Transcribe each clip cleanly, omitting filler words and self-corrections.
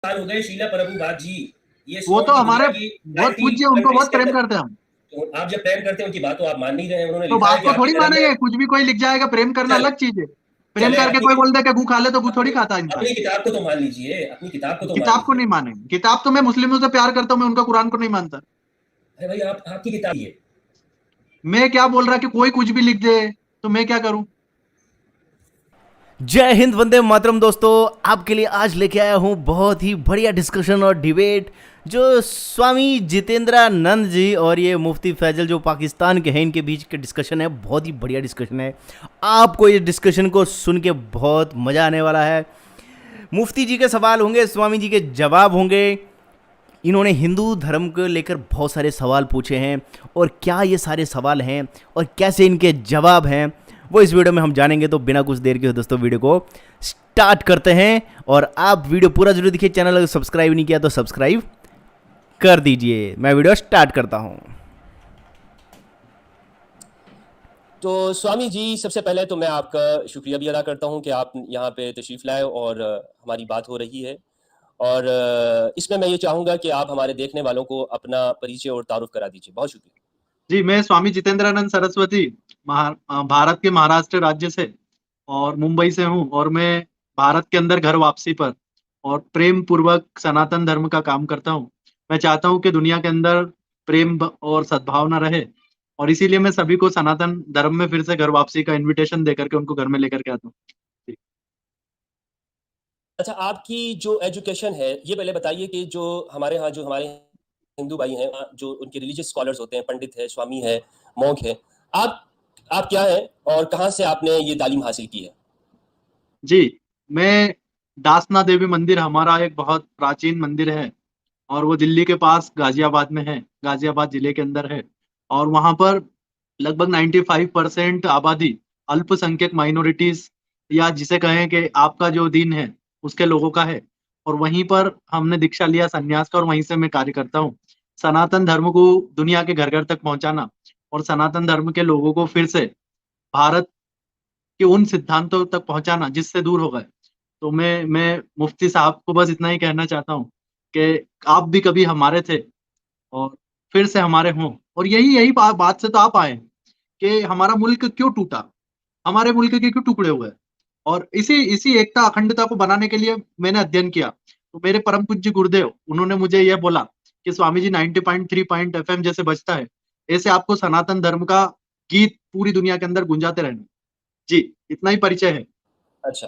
साल हो गए शीला प्रभुपाद जी ये वो तो सॉन्ग की हमारे दुनिया की बहुत 90 पूज्य, उनको कंट्रीज बहुत के प्रेम अंदर। करते हैं हम। तो आप जब प्रेम करते हैं उनकी बात तो आप मान नहीं रहे हैं। उन्होंने तो लिखा है बात कि को आपके थोड़ी धर्म में मानेंगे, कुछ भी कोई लिख जाएगा, प्रेम करना चले अलग चीज है। प्रेम चले करके कोई बोल दे कि गू खा ले तो गू थोड़ी खाता इंसान। अपनी किताब को तो मान लीजिए, अपनी किताब को तो मान किताब को लीजिए। नहीं मानेंगे, किताब तो मैं मुस्लिमों से प्यार करता हूँ, मैं उनका कुरान को नहीं मानता। अरे भाई आप आपकी किताब ये मैं क्या बोल रहा कि कोई कुछ भी लिख दे तो मैं क्या करूं। जय हिंद, वंदे मातरम। दोस्तों, आपके लिए आज लेके आया हूँ बहुत ही बढ़िया डिस्कशन और डिबेट जो स्वामी जितेंद्रानंद जी और ये मुफ्ती फैजल जो पाकिस्तान के हैं, इनके बीच का डिस्कशन है। बहुत ही बढ़िया डिस्कशन है। आपको इस डिस्कशन को सुन के बहुत मज़ा आने वाला है। मुफ्ती जी के सवाल होंगे, स्वामी जी के जवाब होंगे। इन्होंने हिंदू धर्म को लेकर बहुत सारे सवाल पूछे हैं और क्या ये सारे सवाल हैं और कैसे इनके जवाब हैं, वो इस वीडियो में हम जानेंगे। तो बिना कुछ देर के दोस्तों वीडियो को स्टार्ट करते हैं। और आप वीडियो पूरा जरूर देखिए। चैनल अगर सब्सक्राइब नहीं किया तो सब्सक्राइब कर दीजिए। मैं वीडियो स्टार्ट करता हूँ। तो स्वामी जी, सबसे पहले तो मैं आपका शुक्रिया भी अदा करता हूं कि आप यहाँ पे तशरीफ़ लाए और हमारी बात हो रही है। और इसमें मैं ये चाहूँगा कि आप हमारे देखने वालों को अपना परिचय और तारुफ करा दीजिए। बहुत शुक्रिया। जी, मैं स्वामी जितेंद्रानंद सरस्वती भारत के महाराष्ट्र राज्य से और मुंबई से हूँ, और मैं भारत के अंदर घर वापसी पर और प्रेम पूर्वक सनातन धर्म का काम करता हूँ। मैं चाहता हूँ कि दुनिया के अंदर और सद्भावना रहे, और इसीलिए मैं सभी को सनातन धर्म में फिर से घर वापसी का इनविटेशन देकर के उनको घर में लेकर के आता हूँ। जी। अच्छा, आपकी जो एजुकेशन है, ये पहले बताइए कि जो हमारे यहाँ जो हमारे हिंदू भाई हैं, जो उनके रिलीजियस स्कॉलर्स होते हैं, पंडित है, स्वामी है, मॉन्क है, आप आप क्या हैं और कहाँ से आपने ये तालीम हासिल की है? जी, मैं दासना देवी मंदिर हमारा एक बहुत प्राचीन मंदिर है, और वो दिल्ली के पास गाजियाबाद में है, गाजियाबाद जिले के अंदर है। और वहां पर लगभग 95% आबादी अल्पसंख्यक माइनॉरिटीज, या जिसे कहें कि आपका जो दीन है उसके लोगों का है। और वहीं पर हमने दीक्षा लिया संन्यास का, और वहीं से मैं कार्य करता हूँ। सनातन धर्म को दुनिया के घर घर तक पहुंचाना, और सनातन धर्म के लोगों को फिर से भारत के उन सिद्धांतों तक पहुंचाना जिससे दूर हो गए। तो मैं मुफ्ती साहब को बस इतना ही कहना चाहता हूँ कि आप भी कभी हमारे थे और फिर से हमारे हों। और यही यही बात से तो आप आए कि हमारा मुल्क क्यों टूटा, हमारे मुल्क के क्यों टुकड़े हुए। और इसी इसी एकता अखंडता को बनाने के लिए मैंने अध्ययन किया। तो मेरे परम पूज्य गुरुदेव, उन्होंने मुझे यह बोला कि स्वामी जी 90.3 पॉइंट एफएम जैसे बजता है, ऐसे आपको सनातन धर्म का गीत पूरी दुनिया के अंदर गुंजाते रहना। जी, इतना ही परिचय है। अच्छा,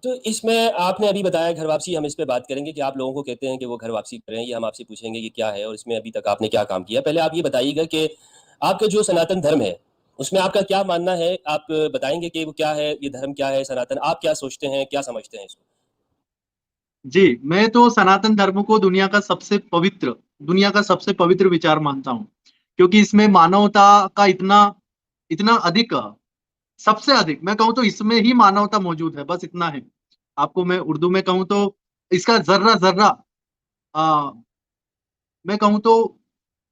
तो इसमें आपने अभी बताया घर वापसी, हम इस पे बात करेंगे कि आप लोगों को कहते हैं कि वो घर वापसी करें, ये हम आपसे पूछेंगे ये क्या है और इसमें अभी तक आपने क्या काम किया। पहले आप ये बताइएगा कि आपका जो सनातन धर्म है, उसमें आपका क्या मानना है? आप बताएँगे कि वो क्या है, ये धर्म क्या है सनातन? आप क्या सोचते हैं, क्या समझते हैं इसको? जी, मैं तो सनातन धर्म को दुनिया का सबसे पवित्र विचार मानता हूँ, क्योंकि इसमें मानवता का इतना इतना अधिक, सबसे अधिक मैं कहूँ तो इसमें ही मानवता मौजूद है, बस इतना है। आपको मैं उर्दू में कहूँ तो इसका जर्रा जर्रा, आ, मैं कहूँ तो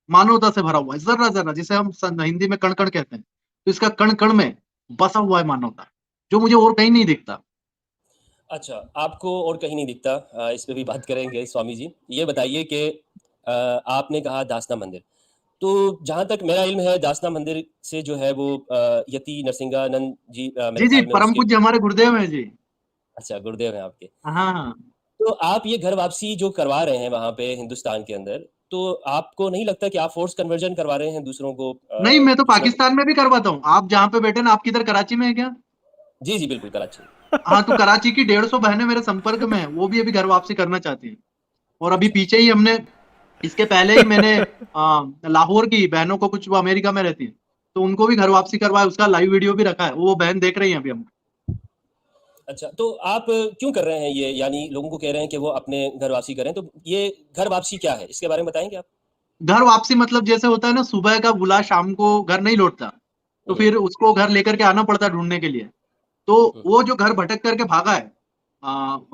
मानवता से भरा हुआ है, जर्रा जर्रा, जिसे हम हिंदी में कण कण कहते हैं। तो इसका कण कण में बसा हुआ है मानवता, जो मुझे और कहीं नहीं दिखता। अच्छा, आपको और कहीं नहीं दिखता, इस पे भी बात करेंगे स्वामी जी। ये बताइए कि आपने कहा दासना मंदिर, तो जहाँ तक मेरा इल्म है दासना मंदिर से जो है वो यति नरसिंहानंद जी, मेरे जी जी, ख्याल में परम उसके पूज्य हमारे गुरुदेव हैं जी। अच्छा गुरुदेव हैं आपके। हाँ हाँ। तो आप ये घर वापसी जो करवा रहे हैं वहाँ पे हिंदुस्तान के अंदर, तो आपको नहीं लगता कि आप फोर्स कन्वर्जन करवा रहे हैं दूसरों को, नहीं, मैं तो दूसरों को? पाकिस्तान में भी करवाता हूँ। आप जहाँ पे बैठे ना, आप किधर कराची में है क्या? जी, जी, बिल्कुल कराची। हाँ, तो कराची की 150 बहनें मेरे संपर्क में है, वो भी अभी घर वापसी करना चाहती हैं। और अभी अच्छा, पीछे ही हमने, इसके पहले ही मैंने लाहौर की बहनों को, कुछ वो अमेरिका में रहती है, तो उनको भी घर वापसी करवाया, उसका लाइव वीडियो भी रखा है, वो बहन देख रही है अभी हम। अच्छा, तो आप क्यों कर रहे हैं ये? यानी लोगों को कह रहे हैं कि वो अपने घर वापसी करें, तो ये घर वापसी क्या है? इसके बारे में बताएँगे आप? घर वापसी मतलब जैसे होता है ना, सुबह का बुला शाम को घर नहीं लौटता, तो हुँ, फिर उसको घर लेकर के आना पड़ता है ढूंढने के लिए। तो हुँ। वो जो घर भटक करके भागा है,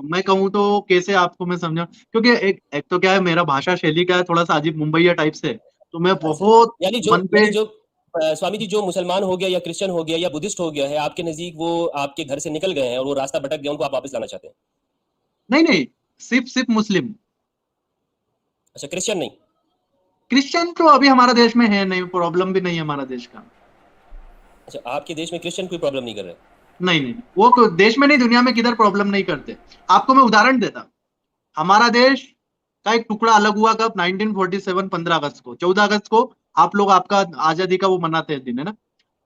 मैं कहूँ तो कैसे आपको मैं समझाऊं, क्योंकि एक एक तो क्या है, मेरा भाषा शैली का है थोड़ा सा अजीब मुंबईया टाइप से, तो मैं अच्छा, बहुत मन पे। यानी जो स्वामी जी जो मुसलमान हो गया या क्रिश्चियन हो गया या बुद्धिस्ट हो गया है, आपके नज़दीक वो आपके घर से निकल गए हैं और वो रास्ता भटक गए, उनको आप वापस लाना चाहते हैं। नहीं नहीं, सिर्फ मुस्लिम। अच्छा, क्रिश्चियन नहीं? क्रिश्चियन तो अभी हमारा देश में है नहीं, प्रॉब्लम भी नहीं है हमारा देश का। अच्छा, आपके देश में क्रिश्चियन कोई प्रॉब्लम नहीं कर रहे? नहीं नहीं, वो देश में नहीं, दुनिया में किधर प्रॉब्लम नहीं करते। आपको मैं उदाहरण देता, हमारा देश का एक टुकड़ा अलग हुआ कब? 1947, 15 अगस्त को। 14 अगस्त को आप लोग आपका आजादी का वो मनाते हैं दिन, है ना?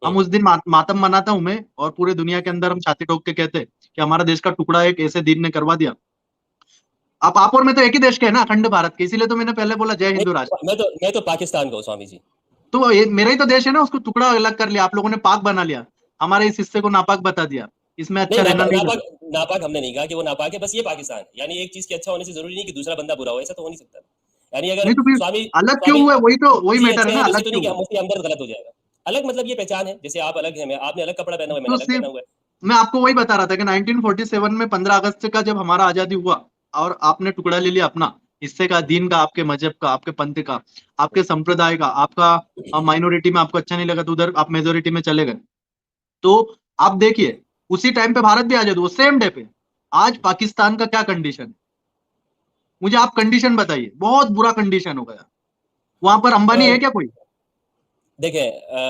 हम उस दिन मातम मनाता हूं मैं, और पूरे दुनिया के अंदर हम छाती ठोक के कहते हैं कि हमारा देश का टुकड़ा एक ऐसे दिन ने करवा दिया। आप और मैं तो एक ही देश के है ना, अखंड भारत के, इसीलिए तो मैंने पहले बोला जय हिंदू राष्ट्र। मैं तो पाकिस्तान का हूँ स्वामी जी। तो ये मेरा ही तो देश है ना, उसको टुकड़ा अलग कर लिया आप लोगों ने, पाक बना लिया, हमारे इस हिस्से को नापाक बता दिया, इसमें अच्छा नहीं, रहना नहीं नापाक देता। नापाक हमने नहीं कहा कि वो नापाक है, बस ये पाकिस्तान है। यानी एक चीज के अच्छा होने से जरूरी नहीं कि दूसरा बंदा बुरा हो, ऐसा तो हो नहीं सकता। यानी अगर नहीं तो फिर स्वामी अलग क्यों स्वामी हुआ? वही जी मैटर अच्छे है हैं ना, तो अलग इसे तो नहीं क्यों कि हुआ? मुफ्ती हमदर्द गलत हो जाएगा। अलग मतलब ये पहचान है, जैसे आप अलग हैं, आपने अलग कपड़ा पहना हुआ है, तो मैंने अलग सिर्फ पहना हुआ है। मैं आपको वही बता रहा था कि 1947 में 15 अगस्त का जब हमारा आजादी हुआ और आपने टुकड़ा ले लिया अपना हिस्से का, दीन का, आपके मजहब का, आपके पंथ का, आपके संप्रदाय का, आपका माइनॉरिटी में आपको अच्छा नहीं लगा तो उधर आप मेजोरिटी में चले गए। तो आप देखिए उसी टाइम पे भारत भी आजाद हुआ, सेम डे पे। आज पाकिस्तान का क्या कंडीशन है? मुझे आप कंडीशन बताइए, बहुत बुरा कंडीशन हो गया। वहां पर अंबानी है क्या कोई? वहां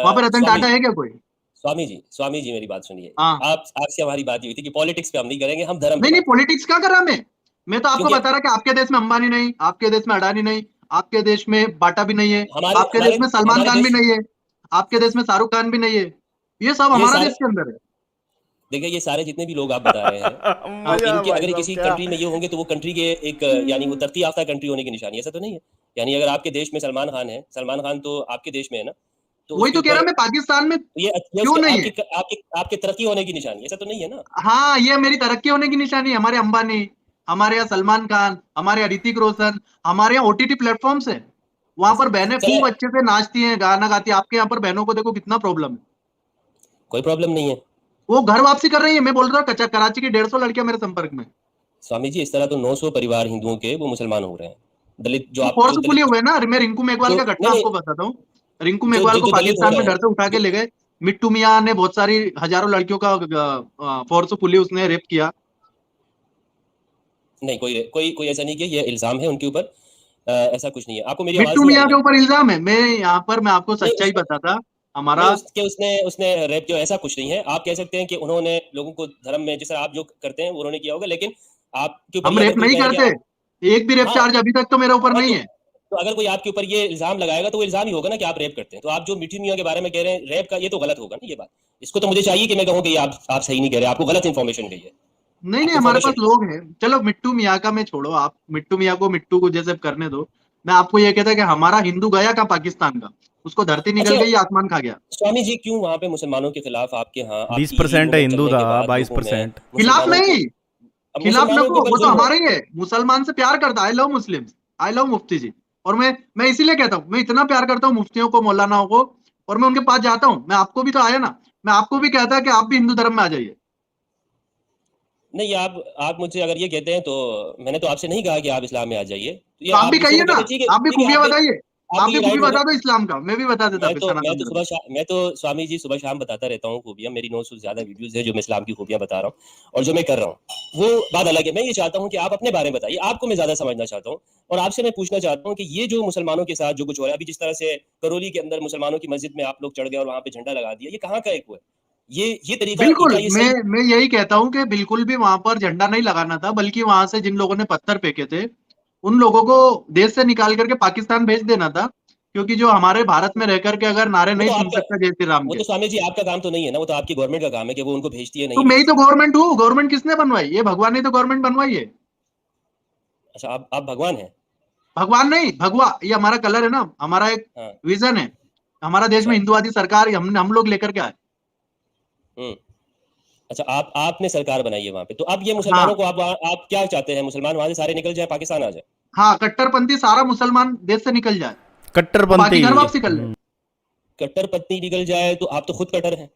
पर देखें रतन टाटा है क्या कोई? स्वामी जी मेरी बात सुनिए। हाँ। आपसे हमारी बात ये हुई थी कि पॉलिटिक्स पे हम नहीं करेंगे, हम धर्म पे नहीं नहीं, बात करेंगे। पॉलिटिक्स क्या कर रहा मैं तो आपको क्योंकि बता रहा कि आपके देश में अंबानी नहीं, आपके देश में अडानी नहीं, आपके देश में बाटा भी नहीं है, हमारे आपके देश हमारे में सलमान हमारे खान भी देश नहीं है, आपके देश में शाहरुख खान भी नहीं है। ये सब ये हमारा सारे देश के अंदर है। देखिए, ये सारे जितने भी लोग आप बता रहे हैं, हाँ। मजा इनके भाई अगर साहब किसी क्या। कंट्री में ये होंगे तो वो कंट्री के एक यानी वो तरक्की याफ्ता कंट्री होने की निशानी है, ऐसा तो नहीं है। यानी अगर आपके देश में सलमान खान है, सलमान खान तो आपके देश में है ना, तो वही उसके तो कह रहा ऊपर मैं, पाकिस्तान में ये क्यों उसके नहीं है? आपके आपके आपके तरक्की होने की निशानी है, ऐसा तो नहीं है ना। हाँ, ये मेरी तरक्की होने की निशानी है। हमारे अंबानी, हमारे यहाँ सलमान खान, हमारे यहाँ ऋतिक रोशन, हमारे यहाँ ओटीटी प्लेटफॉर्म्स है, वहां अच्छा, पर बहनें चले, खूब अच्छे से नाचती हैं, गाना गाती है। आपके यहाँ पर बहनों को देखो कितना प्रॉब्लम है, कोई प्रॉब्लम नहीं है। वो घर वापसी कर रही है। मैं बोल रहा हूँ कराची की 150 लड़कियां मेरे संपर्क में। स्वामी जी, इस तरह तो 900 परिवार हिंदुओं के वो मुसलमान हो रहे हैं। दलित जो वो आप जो फोर्सफुली दलित हुए ना। मैं रिंकू मेघवाल जो का घटना नहीं नहीं आपको बताता हूँ। रिंकू जो मेघवाल जो को जो दलित हो पाकिस्तान रहे में हैं घर से उठा के ले गए। मिट्टू मियां ने बहुत सारी हजारों लड़कियों का फोर्सफुली उसने रेप किया। नहीं, कोई कोई कोई ऐसा नहीं किया, ये इल्जाम है उनके ऊपर। ऐसा कुछ नहीं है। आपको मेरी आवाज मिट्टू नहीं आ मियां रही के क्या? ऊपर इल्जाम है। मैं यहाँ पर मैं आपको नहीं सच्चाई उसने बताता हमारा। नहीं उसके उसने उसने रेप किया, ऐसा कुछ नहीं है। आप कह सकते हैं कि उन्होंने लोगों को धर्म में जिस तरह आप जो करते हैं वो उन्होंने किया होगा, लेकिन आपके ऊपर हम ये रेप अगर कोई नहीं कहे कि करते, एक भी रेप हाँ, चार्ज अभी तक तो मेरे ऊपर हाँ नहीं है। तो अगर कोई आपके ऊपर ये इल्जाम लगाएगा तो वो इल्जाम ही होगा ना कि आप रेप करते हैं। तो आप जो मिठी मियां के बारे में कह रहे हैं रेप का, ये तो गलत होगा ना ये बात। इसको तो मुझे चाहिए कि मैं कहूँ कि ये आप सही नहीं कह रहे, आपको गलत इन्फॉर्मेशन गई है, नहीं नहीं, आपको हमारे पास इन्फॉर्मेशन। लोग हैं। चलो मिट्टू मियां का मैं छोड़ो, आप मिट्टू मियां को मिट्टू को जैसे करने दो। मैं आपको ये कहता कि हमारा हिंदू गया का पाकिस्तान का, उसको धरती निकल अच्छा गई, आसमान खा गया। स्वामी जी, क्यों वहां पे मुसलमानों के खिलाफ आपके यहाँ बीस आपकी यही परसेंट मूवमेंट हिंदू चलने था, के बाद लोगों में 22%। खिलाफ मुसलमानों को, नहीं, अब खिलाफ मुसलमानों के नको, ऊपर वो तो जुल्म हो। हमारा ही है। मुसलमान से प्यार करता, I love Muslim, I love मुफ्ती जी। और मैं इसीलिए कहता हूँ, मैं इतना प्यार करता हूँ मुफ्तियों को, मौलानाओं को, और मैं उनके पास जाता हूँ। मैं आपको भी तो आया ना, मैं आपको भी कहता कि आप भी हिंदू धर्म में आ जाइए। नहीं, आप मुझसे अगर ये कहते हैं तो मैंने तो आपसे नहीं कहा कि आप इस्लाम में आ जाइए, तो ये तो आप आप भी दूसरों कहिए को ना, कहते हैं, ठीक है आप भी ठीक है, खूबियां बताइए, आप आपके भी लिए खूबी राइट होगा। बता दो इस्लाम का, मैं भी बता देता फिर सनातन धर्म। मैं तो स्वामी जी सुबह शाम बताता रहता हूँ खूबियां। मेरी 900 से ज्यादा वीडियोस है जो मैं इस्लाम की खूबियां बता रहा हूँ, और जो मैं कर रहा हूँ वो बात अलग है। मैं ये चाहता हूँ कि आप अपने बारे में बताइए, आपको मैं ज्यादा समझना चाहता हूँ। और आपसे मैं पूछना चाहता हूँ कि ये जो मुसलमानों के साथ जो कुछ हो रहा है अभी, जिस तरह से करौली के अंदर मुसलमानों की मस्जिद में आप लोग चढ़ गए और वहां पे झंडा लगा दिया, ये कहाँ का एक वो है? ये तरीका, बिल्कुल, क्या ये मैं सही? मैं यही कहता हूं कि बिल्कुल भी वहां पर झंडा नहीं लगाना था, बल्कि वहां से जिन लोगों ने पत्थर फेंके थे उन लोगों को देश से निकाल करके पाकिस्तान भेज देना था। क्योंकि जो हमारे भारत में रह करके अगर नारे वो नहीं तो सुन आपका सकता जय श्री राम वो के, तो स्वामी जी आपका काम तो नहीं है ना, वो तो आपकी गवर्नमेंट का काम है कि वो उनको भेजती है तो नहीं मैं ही तो भेजती है। गवर्नमेंट हूँ। गवर्नमेंट किसने बनवाई? ये भगवान ने तो गवर्नमेंट बनवाई है। अच्छा, आप भगवान हैं? भगवान नहीं, भगवा, ये हमारा कलर है ना, हमारा एक हाँ। विजन है। हमारा देश अच्छा। में हिंदुवादी सरकार हम लोग लेकर के आए। हम्म। अच्छा, आपने सरकार बनाई है वहां पे, तो अब ये हाँ मुसलमानों को आप क्या चाहते हैं? मुसलमान वहां से सारे निकल जाए, पाकिस्तान आ जाए? हाँ, कट्टरपंथी सारा मुसलमान देश से निकल जाए और बाकी कट्टरपंथी। घर वापसी कर ले। कट्टर पत्नी निकल जाए तो आप तो खुद कट्टर हैं।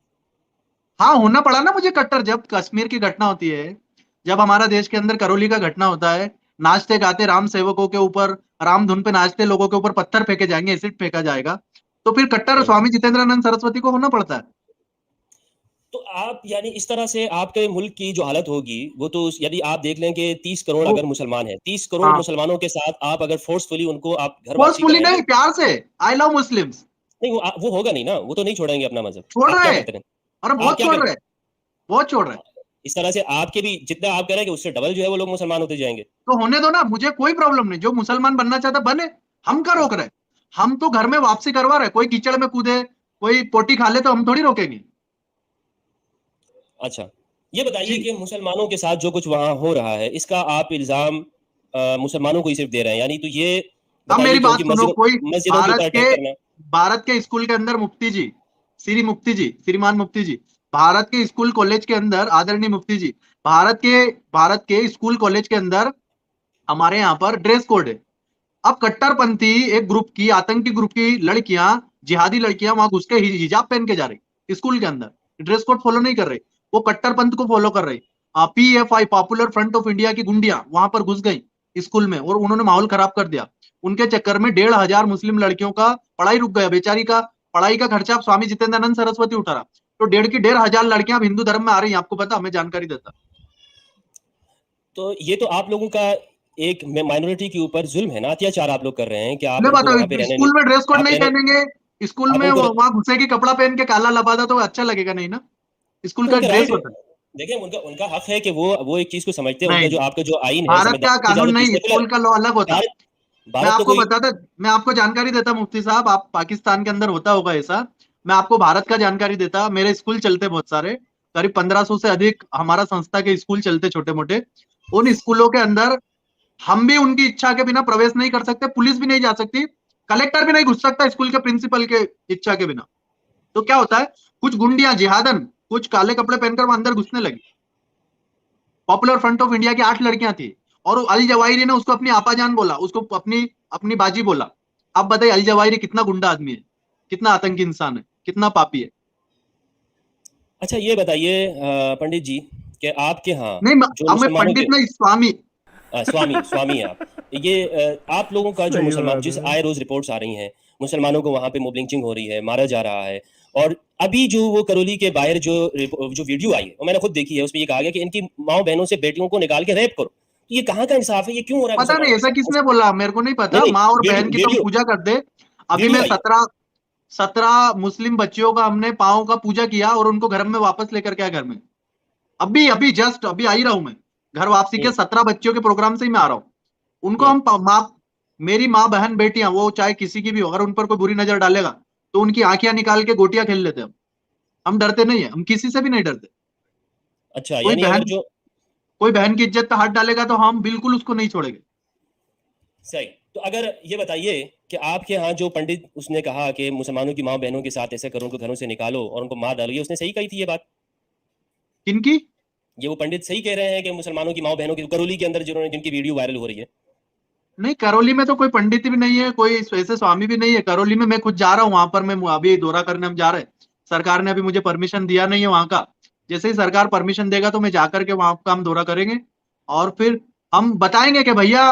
हाँ, होना पड़ा ना मुझे कट्टर। जब कश्मीर की घटना होती है, जब हमारा देश के अंदर करौली का घटना होता है, नाचते गाते राम सेवकों के ऊपर, राम धुन पे नाचते लोगों के ऊपर पत्थर फेंके जाएंगे, एसिड फेंका जाएगा, तो फिर कट्टर हम्म। स्वामी जितेंद्रानंद सरस्वती को होना पड़ता है। तो आप यानी इस तरह से आपके मुल्क की जो हालत होगी वो तो यदि आप देख लें कि 30 करोड़ वो अगर मुसलमान हैं, 30 करोड़ हाँ, मुसलमानों के साथ आप अगर फोर्सफुली उनको आप घर वापसी फोर्सफुली कराएंगे, नहीं, प्यार से, आई लव मुस्लिम्स। नहीं वो होगा नहीं ना, वो तो नहीं छोड़ेंगे अपना मजहब। छोड़ आप क्या रहे हैं, करते हैं? अरे आप बहुत क्या छोड़ करते रहे हैं? हैं, बहुत छोड़ रहे हैं। इस तरह से आपके भी जितना आप कह रहे हैं कि उससे डबल जो है वो लोग मुसलमान होते जाएंगे। तो होने दो ना, मुझे कोई प्रॉब्लम नहीं, जो मुसलमान बनना चाहता बने, हम क्या रोक रहे हैं? हम तो घर में वापसी करवा रहे हैं, कोई कीचड़ में कूदे, कोई पोटी खा ले तो हम थोड़ी रोकेंगे। अच्छा, ये बताइए जी। कि मुसलमानों के साथ जो कुछ वहाँ हो रहा है, इसका आप इल्ज़ाम मुसलमानों को ही सिर्फ दे रहे हैं। यानी तो ये अब बताइए मेरी कि बात उनकी सुनो, मस्जिदों कोई मस्जिदों के भारत ऊपर के अटैक करना। भारत के स्कूल के अंदर मुफ्ती जी, श्री मुफ्ती जी, श्रीमान मुफ्ती जी, भारत के स्कूल कॉलेज के अंदर आदरणीय मुफ्ती जी, भारत के स्कूल कॉलेज के अंदर हमारे यहाँ पर ड्रेस कोड है। अब कट्टरपंथी एक ग्रुप की, आतंकी ग्रुप की लड़कियां, जिहादी लड़कियां वहां घुस के हिजाब पहन के जा रही स्कूल के अंदर, ड्रेस कोड फॉलो नहीं कर रही, वो कट्टरपंथ को फॉलो कर रही। PFI, popular front of India की गुंडियां वहां पर घुस गई स्कूल में और उन्होंने माहौल खराब कर दिया। उनके चक्कर में 1,500 मुस्लिम लड़कियों का पढ़ाई रुक गया, बेचारी का पढ़ाई का खर्चा स्वामी जितेंद्रानंद सरस्वती उठा रहा। तो 1,500 लड़कियां अब हिंदू धर्म में आ रही हैं, आपको पता, मैं जानकारी देता। तो ये तो आप लोगों का एक माइनॉरिटी के ऊपर जुल्म है ना, अत्याचार आप लोग कर रहे हैं कि आप मैं उनको वहाँ पे बताओ, रहने नहीं, स्कूल में ड्रेस कोड आप नहीं रहने पहनेंगे, स्कूल आप में उनको वहां घुसेगी कपड़ा पहन के, काला लबादा, तो अच्छा लगेगा नहीं ना, स्कूल तो का उनका ड्रेस राइट है। होता है। देखिए उनका उनका हक है कि वो एक चीज़ को समझते हैं, उनका नहीं जो नहीं, आपका जो आईन है, भारत का संविधान की कानून इजाज़त नहीं, किसने बोला है? स्कूल का लॉ अलग होता। भारत भारत तो कोई मैं आपको जानकारी देता मुफ्ती साहब, आप पाकिस्तान के अंदर होता होगा ऐसा, मैं आपको भारत का जानकारी देता। मेरे स्कूल चलते बहुत सारे, करीब 1,500 से अधिक हमारा संस्था के स्कूल चलते, छोटे मोटे। उन स्कूलों के अंदर हम भी उनकी इच्छा के बिना प्रवेश नहीं कर सकते, पुलिस भी नहीं जा सकती, कलेक्टर भी नहीं घुस सकता स्कूल के प्रिंसिपल के इच्छा के बिना। तो क्या होता है, कुछ गुंडियां जिहादन, कुछ काले कपड़े पहनकर वो अंदर घुसने लगी। पॉपुलर फ्रंट ऑफ इंडिया की 8 लड़कियां थी और अल जवाहिरी ने उसको अपनी आपाजान बोला, उसको अपनी अपनी बाजी बोला। अब बताइए, अल जवाहिरी कितना गुंडा आदमी है, कितना आतंकी इंसान है, कितना पापी है। अच्छा ये बताइए पंडित जी कि आपके यहाँ नहीं, जो अब मैं मुसलमानों के पंडित नहीं, स्वामी। स्वामी स्वामी हैं आप, ये आप लोगों का जो सही मुसलमान बात जिस है। आए रोज रिपोर्ट्स आ रही हैं, मुसलमानों को वहाँ पे मोब लिंचिंग हो रही है, मारा जा रहा है। और अभी जो वो करौली के बाहर जो वीडियो आई है वो मैंने खुद देखी है, उसमें ये कहा गया कि इनकी माओ बहनों से बेटियों को निकाल के रेप करो। तो ये कहाँ का इंसाफ है? ये क्यों हो रहा है पता नहीं मुसलमानों के ऐसा साथ? किसने बोला, मेरे को नहीं नहीं पता। नहीं, माँ और वीडियो बहन की तो हम वीडियो पूजा करते। अभी वीडियो मैं आई है। 17 मुस्लिम बच्चियों का हमने पाँव का पूजा किया और उनको घर में वापस लेकर के आया घर में। अभी अभी जस्ट अभी आ ही रहा हूं मैं, घर वापसी के हम्म 17 बच्चियों के प्रोग्राम से ही मैं आ रहा हूँ। उनको हम्म हम माँ, मेरी माँ बहन बेटियां, वो चाहे किसी की भी हो, अगर उन पर कोई बुरी नजर डालेगा तो उनकी आंखियां निकाल के गोटियां खेल लेते हैं हम डरते नहीं है, हम किसी से भी नहीं डरते। अच्छा कोई यानी अगर बहन जो कोई बहन की इज्जत पे हाथ डालेगा तो हम बिल्कुल उसको नहीं छोड़ेंगे। सही, तो अगर ये बताइए कि आपके यहाँ जो पंडित उसने कहा कि मुसलमानों की माँ बहनों के साथ ऐसे करो, उनको घरों से निकालो और उनको मार डालो, ये उसने सही कही थी ये बात? किनकी? ये वो पंडित सही कह रहे हैं कि मुसलमानों की माँ बहनों की करौली के अंदर जिन्होंने जिनकी वीडियो वायरल हो रही है? नहीं, करौली में तो कोई पंडित भी नहीं है, कोई ऐसे स्वामी भी नहीं है। करौली में मैं खुद जा रहा हूँ, वहां पर मैं अभी दौरा करने हम जा रहे हैं। सरकार ने अभी मुझे परमिशन दिया नहीं है वहां का। जैसे ही सरकार परमिशन देगा तो मैं जाकर के वहां का हम दौरा करेंगे और फिर हम बताएंगे कि भैया,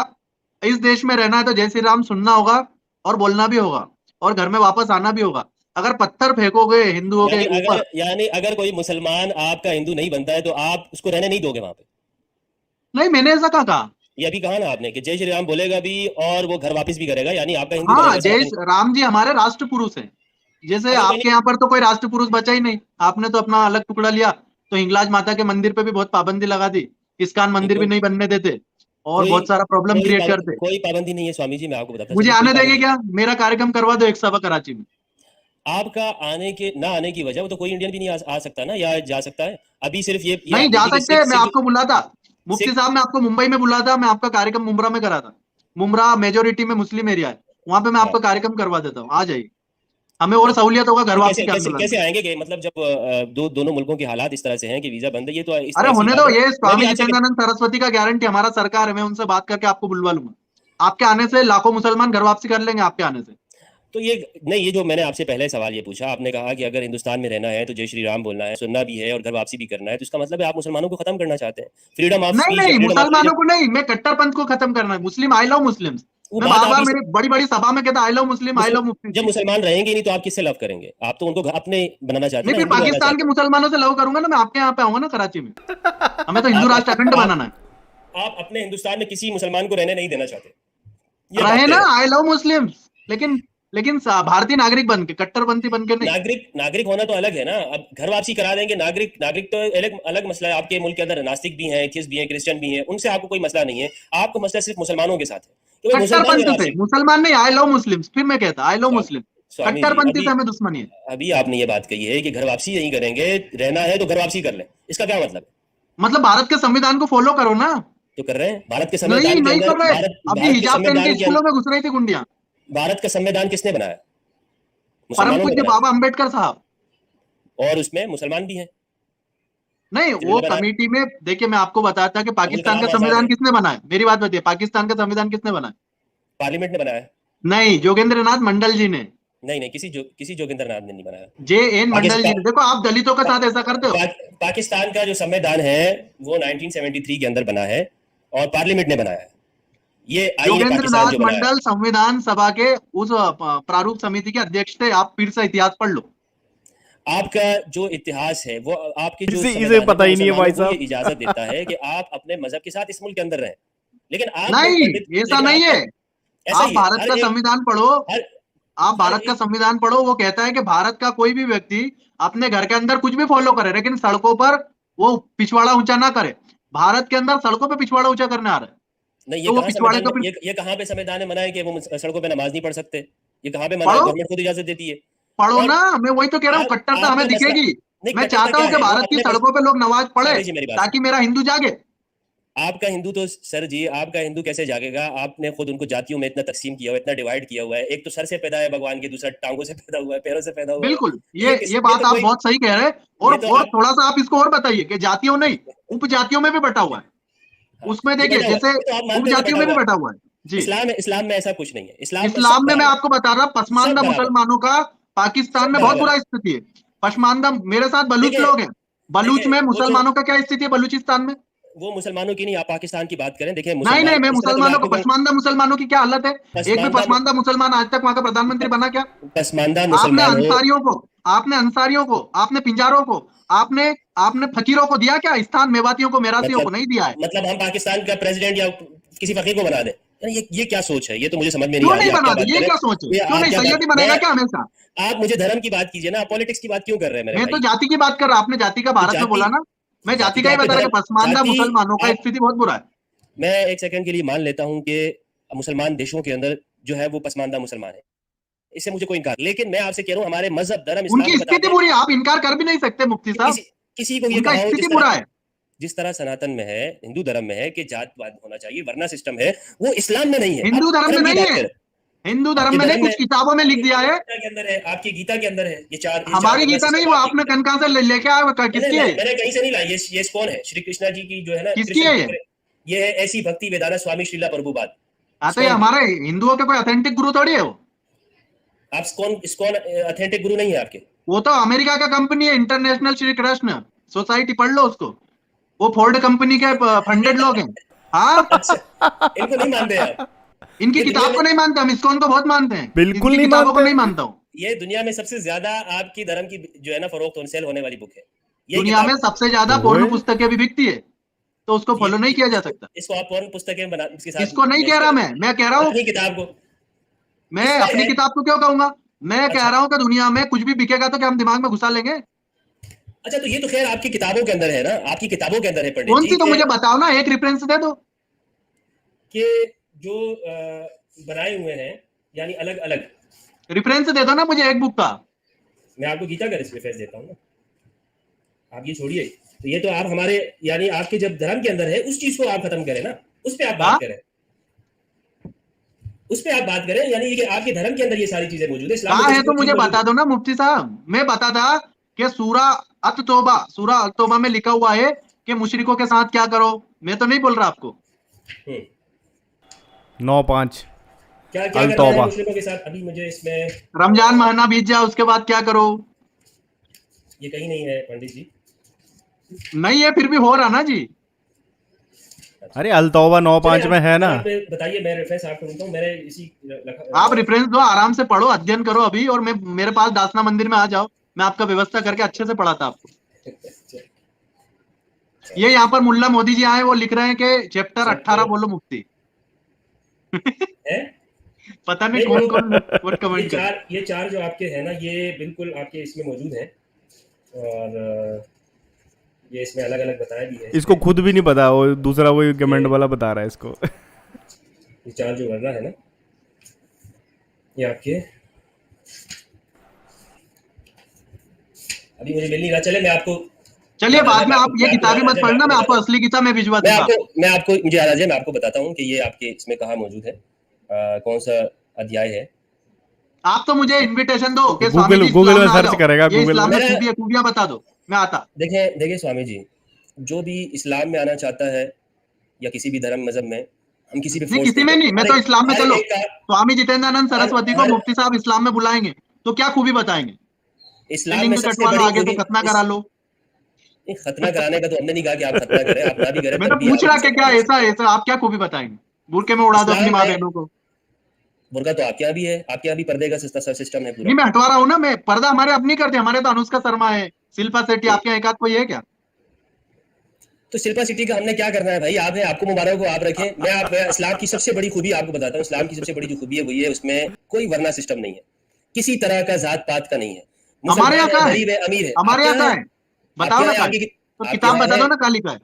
इस देश में रहना है तो जय श्री राम सुनना होगा और बोलना भी होगा और घर में वापस आना भी होगा। अगर पत्थर फेंकोगे हिंदुओं के ऊपर, यानी अगर कोई मुसलमान आपका हिंदू नहीं बनता है तो आप उसको रहने नहीं दोगे वहां पे? नहीं मैंने ऐसा कहा। ये अभी कहा ना आपने कि जय श्री राम बोलेगा भी और वो घर वापस भी करेगा, यानी आपका हिंदू हाँ, बनेगा जय सनातन। राम जी हमारे राष्ट्र पुरुष हैं। जैसे अगर कोई आपके नहीं, यहाँ पर तो कोई राष्ट्र पुरुष बचा ही नहीं, आपने तो अपना अलग टुकड़ा लिया। तो हिंगलाज माता के मंदिर पे भी बहुत पाबंदी लगा दी, इस्कॉन नहीं मंदिर भी कोई नहीं बनने देते और कोई बहुत सारा प्रॉब्लम क्रिएट करते। कोई पाबंदी नहीं है स्वामी जी, मैं आपको बताता मुझे चलूं, कोई आने देंगे पाबंदी। क्या? मेरा कार्यक्रम करवा दो एक सभा कराची में। आपका आने के ना आने की वजह, वो तो कोई इंडियन भी नहीं आ सकता ना, या जा सकता है? अभी सिर्फ ये नहीं आप जा देखिए कि सकते, मैं आपको बुला था मुफ्ती सिख साहब, मैं आपको मुंबई में बुला था, मैं आपका कार्यक्रम मुमरा में करा था। मुमरा मेजोरिटी में मुस्लिम एरिया है, वहां पे मैं हाँ, आपका कार्यक्रम करवा देता हूँ, आ जाइए। हमें और सहूलियत होगा घर तो वापसी कैसे के कैसे आंदोलन कैसे में। आएंगे कि मतलब जब दोनों मुल्कों के हालात इस तरह से हैं कि वीजा बंद है, ये तो अरे ऐसी होने बात दो, है ना। ये मैं भी स्वामी आपसे जितेंद्रानंद सरस्वती का गारंटी, हमारा सरकार है, मैं उनसे बात करके आपको बुलवा लूंगा। आपके आने से लाखों मुसलमान घर वापसी कर लेंगे आपके आने से। तो ये नहीं, ये जो मैंने आपसे पहले सवाल ये पूछा, आपने कहा कि अगर हिंदुस्तान में रहना है तो जय श्री राम बोलना है, सुनना भी है और घर वापसी भी करना है, तो इसका मतलब है आप मुसलमानों को खत्म करना चाहते हैं, फ्रीडम ऑफ नहीं स्पीच या नहीं, फ्रीडम ऑफ मुसलमानों रिलीजन। को नहीं, मैं कट्टरपंथ को खत्म करना है। मुस्लिम, आई लव मुस्लिम्स। वो मैं बात बार आप बार ही मेरी बड़ी बड़ी सभा में कहता I love Muslim, I love मुफ्ती जब जी। मुसलमान रहेंगे नहीं तो आप किससे लव करेंगे? आप तो उनको अपने बनाना चाहते नहीं, हैं ना, फिर हिंदू बनाना पाकिस्तान चाहते के मुसलमानों से लव करूंगा ना, मैं आपके यहाँ पे आऊंगा ना कराची में। हमें तो हैं। हिंदू राष्ट्र अखंड आप बनाना है। आप अपने हिंदुस्तान में किसी मुसलमान को रहने नहीं देना चाहते, ये बात रहे तय ना, है। आई लव मुस्लिम, लेकिन भारतीय नागरिक बन के, कट्टरपंथी बन के नहीं। नागरिक नागरिक होना तो अलग है ना। अब घर वापसी करा देंगे, नागरिक नागरिक तो अलग अलग मसला है। आपके मुल्क के अंदर नास्तिक भी हैं, एथियस्ट भी हैं, क्रिश्चियन भी हैं, उनसे आपको कोई मसला नहीं है। आपको मसला सिर्फ मुसलमानों के साथ है कि भाई मुसलमान घर कट्टरपंथी से, वापसी। मुसलमान नहीं, आई लव मुस्लिम, फिर मैं कहता आई लव स्वामी मुस्लिम। स्वामी जी, कट्टरपंथी अभी से हमें दुश्मनी है। अभी आपने ये बात कही है कि घर वापसी नहीं करेंगे, रहना है तो घर वापसी कर लें, इसका क्या मतलब है? मतलब भारत के संविधान को फॉलो करो ना। तो कर रहे हैं भारत के नहीं, संविधान के नहीं अंदर। कर रहे। अभी भारत के हिजाब पहन के संविधान के स्कूलों में घुस रही थी गुंडियां। भारत का संविधान किसने बनाया? परम मुसलमानों ने पूज्य बनाया, बाबा अम्बेडकर साहब। और उसमें मुसलमान भी हैं नहीं, वो जिन्होंने बनाया। कमेटी में देखिए, मैं आपको बताता कि अबुल पाकिस्तान का कलाम आजाद संविधान है, किसने बनाया, मेरी बात बताइए, पाकिस्तान का संविधान किसने बनाया? पार्लियामेंट ने बनाया। नहीं, जोगेंद्र नाथ मंडल जी ने। नहीं नहीं, किसी जोगिंदर नाथ ने नहीं बनाया। जे एन मंडल जी पाकिस्तान ने। देखो, आप दलितों के साथ ऐसा करते हो। पाकिस्तान का जो संविधान है वो 1973 के अंदर बना है और पार्लियामेंट ने बनाया है। ये आई है योगेंद्र पाकिस्तान नाथ जो बनाया है। मंडल संविधान सभा के उस प्रारूप समिति के अध्यक्ष थे। आप फिर से इतिहास पढ़ लो। आपका जो इतिहास है वो आपके जो इसे संविधान पता है, ही नहीं है भाई मुसलमानों को ये साहब। इजाजत देता है कि आप अपने मजहब के साथ इस मुल्क के अंदर रहें। लेकिन आप लोग नहीं, पंडित, ऐसा लेकिन नहीं आप है। ऐसा आप ही है। भारत का संविधान पढ़ो। हर आप हर भारत का एक संविधान पढ़ो। वो कहता है कि भारत का कोई भी व्यक्ति अपने घर के अंदर कुछ भी फॉलो करे, लेकिन सड़कों पर वो पिछवाड़ा ऊंचा ना करे। भारत के अंदर सड़कों पे पिछवाड़ा ऊंचा करने आ रहा है, नहीं, ये तो वो कहाँ पिछवाड़े संविधान का में ये कहाँ पे संविधान में मना है कि वो सड़कों पे नमाज नहीं पढ़ सकते? ये कहाँ पे मना है? पढ़ो। गवर्नमेंट खुद इजाजत देती है। पढ़ो और ना, मैं वही तो कह रहा हूँ, कट्टरता हमें आपका मसला दिखेगी। नहीं, मैं कट्टरता चाहता क्या हूँ कि है? वो भारत की अपने सड़कों पे लोग नमाज पढ़े, स्वामी जी मेरी बात ताकि सुनिए। मेरा हिंदू जागे। आपका हिंदू तो सर जी, आपका हिंदू कैसे जागेगा? आपने खुद उनको जातियों में इतना तकसीम किया हुआ है, इतना डिवाइड किया हुआ है। एक तो सर से पैदा है भगवान के, दूसरा टांगों से पैदा हुआ है, पैरों से पैदा हुआ है। बिल्कुल, ये ये बात तो आप कोई बहुत सही कह रहे हैं। ये तो और आप थोड़ा सा आप इसको और बताइए कि जातियों नहीं, उपजातियों में भी बटा हुआ है। हाँ, उसमें ये देखिए, बटा हुआ है, जैसे ये तो आप मानते हैं कि उपजातियों बटा में भी हुआ है। बटा हुआ है जी। इस्लाम में ऐसा कुछ नहीं है। इस्लाम में सब इस्लाम में मैं बराबर, आपको बता रहा, सब पसमानदा बराबर, मुसलमानों का पाकिस्तान सब में बहुत बराबर बुरा है। स्थिति है। पसमानदा, मेरे साथ बलूच देखिए लोग हैं। बलूच देखिए में वो जो मुसलमानों का क्या स्थिति है बलूचिस्तान में? वो मुसलमानों की नहीं, आप पाकिस्तान की बात करें। देखिए नहीं नहीं, मुसलमान मैं इस तरह तो मैं मुसलमानों को, आपको कहूँ, पसमानदा मुसलमानों की क्या हालत है? एक भी पसमानदा पसमानदा मुसलमान आज तक वहां का प्रधानमंत्री बना क्या? पसमानदा आपने मुसलमान हो। अंसारियों को, आपने पिंजारों को, आपने आपने फकीरों को दिया क्या स्थान? मेवातियों को, मेरासियों को मतलब नहीं दिया है। हम पाकिस्तान का प्रेसिडेंट या किसी फकीर को बना दें? यानी ये क्या सोच है? ये तो मुझे समझ में नहीं क्यों आ रही। नहीं आप बना क्या दी? बात ये करें, क्या सोच है? ये क्यों आप नहीं? क्या बात, सैयद ही मैं बनेगा क्या हमेशा? आप मुझे धर्म की बात कीजिए ना, आप पॉलिटिक्स की बात क्यों कर रहे हैं मेरे मैं तो भाई? जाति की बात कर रहा। आपने जाति का तो भारत में जाति बोला ना, मैं जाति जाति तो का ही आपके बता रहा धर्म, कि पसमानदा जाति मुसलमानों का आप स्थिति बहुत बुरा है। मैं एक सेकंड के लिए मान लेता हूं कि मुसलमान देशों के अंदर जो है वो पसमानदा मुसलमान है, इससे मुझे कोई इनकार, लेकिन मैं आपसे कह रहा हूं हमारे मजहब धर्म इस्लाम उनकी में स्थिति बताते हैं बुरी है, आप इनकार कर भी नहीं सकते मुफ्ती कि साहब। किसी को ये उनका कहा हो, स्थिति बुरा है। जिस तरह सनातन में है, हिंदू धर्म में है कि जातवाद होना चाहिए, वर्ना सिस्टम है, वो इस्लाम में नहीं है। आप हिंदू धर्म में धर्म की नहीं बात है। करें। हिंदू धर्म आपके में नहीं, धर्म में, कुछ किताबों में लिख आपकी दिया है। गीता के अंदर है, आपकी गीता के अंदर है ये चार हमारी वर्ना गीता नहीं, सिस्टम वो आपकी आपने गीता। कनका से लेके आए हो, नहीं, किसकी है? मैंने कहीं से नहीं लाई। ये कौन है? श्री कृष्णा जी की जो है ना, किसकी कृष्ण है की ये? ये है ऐसी भक्ति वेदांत स्वामी श्रीला प्रभुपाद। हाँ, तो ये इस्कॉन की। हमारे हिंदुओं के कोई ऑथेंटिक गुरु थोड़ी है वो। आप इस्कॉन ऑथेंटिक गुरु नहीं है आपके? वो तो अमेरिका का कंपनी है, इंटरनेशनल श्री कृष्ण सोसाइटी, पढ़ लो उसको। वो फोर्ड कंपनी के फंडेड लोग हैं। हाँ, अच्छा, इनको नहीं मानते आप? इनकी ये दुनिया किताब में को नहीं मानते, हम इस्कॉन को बहुत मानते हैं। बिल्कुल इनकी नहीं किताबों को मानते। नहीं मानता हूँ। ये दुनिया में सबसे ज्यादा आपकी धर्म की जो है ना फरोख्त सेल होने वाली बुक है ये दुनिया में किताब। सबसे ज्यादा तो पोर्न है। पुस्तकें भी बिकती है, तो उसको ये फॉलो नहीं किया जा इसको सकता। इसको आप पौन पुस्तकें बना इसके साथ इसको नहीं मैच कह रहा, करें मैं कह रहा हूँ, अपनी किताब को। मैं इसमें अपनी है, किताब को क्यों कहूंगा? मैं कह अच्छा रहा हूँ कि दुनिया में कुछ भी बिकेगा तो क्या हम दिमाग में घुसा लेंगे? अच्छा, तो ये तो खैर आपकी किताबों के अंदर है ना, आपकी किताबों के अंदर है पंडित कौन जी सी? तो मुझे बताओ ना, एक रेफरेंस दे दो। कि जो बनाए हुए हैं यानी अलग अलग। रेफरेंस दे दो ना मुझे एक बुक का। मैं आपको गीता का रेफरेंस देता हूँ ना, आप ये छोड़िए। तो ये तो आप हमारे यानी आपके जब धर्म के अंदर है उस चीज को आप खत्म करें ना, उस पर आप हाँ? बात करें, उस पर आप बात करें। यानी कि आपके धर्म के अंदर ये सारी चीजें मौजूद है, इस्लाम में कहाँ है जैसी तो कोई चीज मुझे मौजूद बता दो ना मुफ्ती साहब। मैं बता था कि सूरा अत तौबा में लिखा हुआ है कि मुशरिकों के साथ क्या करो। मैं तो नहीं बोल रहा आपको। नहीं। 9-5 क्या क्या अल करना है तौबा। मुस्लिमों के साथ? अभी मुझे इसमें रमजान महीना बीत जाए उसके बाद क्या करो। ये कहीं नहीं है पंडित जी। नहीं है, फिर भी हो रहा ना जी। अरे अल-तौबा 9:5 में है ना। आप बताइए, मैं रेफरेंस आपको दूंगा, मैंने इसी आप रेफरेंस दो, आराम से पढ़ो, अध्ययन करो अभी, और मैं मेरे पास दासना मंदिर में आ जाओ, मैं आपका व्यवस्था करके अच्छे से पढ़ाता आपको। ये यहाँ पर मुल्ला मोदी जी आए, वो लिख रहे हैं कि चैप्टर 18 बोलो मुफ्ती। है? पता नहीं नहीं, कौन वो कौन ये कमेंट कर। चार जो आपके हैं ना, ये बिल्कुल आपके इसमें मौजूद है, और ये इसमें अलग अलग बताया भी है। इसको खुद भी नहीं पता, वो दूसरा वही कमेंट वाला बता रहा है इसको। ये चार जो वर्णा है ना, ये आपके अभी मुझे मिल नहीं रहा। चले, मैं आपको चलिए बाद में आप ये किताबें मत पढ़ना, मैं आपको असली किताब में भिजवा दूंगा। मुझे याद आ जाए, मैं आपको बताता हूँ कि ये आपके इसमें कहाँ मौजूद है, कौन सा अध्याय है। आप तो मुझे इनविटेशन दो कि स्वामी जी गूगल में इस्लाम आ सर्च जाओ, करेगा, ये गूगल इस्लाम में। में खूबियां बता दो, मैं आता। देखिए देखिए स्वामी जी, जो भी इस्लाम में आना चाहता है या किसी भी धर्म मजहब में, हम किसी भी नहीं, किसी में नहीं, मैं तो इस्लाम में। चलो स्वामी जितेंद्रानंद सरस्वती को मुफ्ती साहब इस्लाम में बुलाएंगे तो क्या खूबी बताएंगे? इस्लाम में लिंग सबसे कटवा लो, बड़ी आगे से खतना करा लो। खतना कराने का तो हमने नहीं कहा कि आप खतना करें, आप ना भी करें मैं तब तो भी पूछ आप रहा उसे कि क्या करें। ऐसा ऐसा आप क्या खूबी बताएंगे? बुरके में उड़ा दो अपनी इस्लाम माँ में बहनों को। बुर्का तो आपके यहाँ भी है, आपके यहाँ भी पर्दे का सिस्टम है पूरा। नहीं, मैं हटवा रहा हूँ ना, मैं पर्दा हमारे अपनी करते, हमारे तो अनुष्का शर्मा है, शिल्पा शेट्टी, आपके यहाँ एक आध कोई है क्या? तो शिल्पा सिटी का हमने क्या करना है भाई? आप है, आपको मुबारक हो, आप रखें। मैं इस्लाम की सबसे बड़ी खूबी आपको बताता हूँ। इस्लाम की सबसे बड़ी जो खूबी है वो ये है, उसमें कोई वर्ना सिस्टम नहीं है, किसी तरह का जात पात का नहीं है। हमारे यहाँ मुसलमान का है, है, गरीब है, अमीर है। हमारे यहाँ का है, बताओ ना। तो आपके किताब यहाँ बता है। दो ना, काली का है।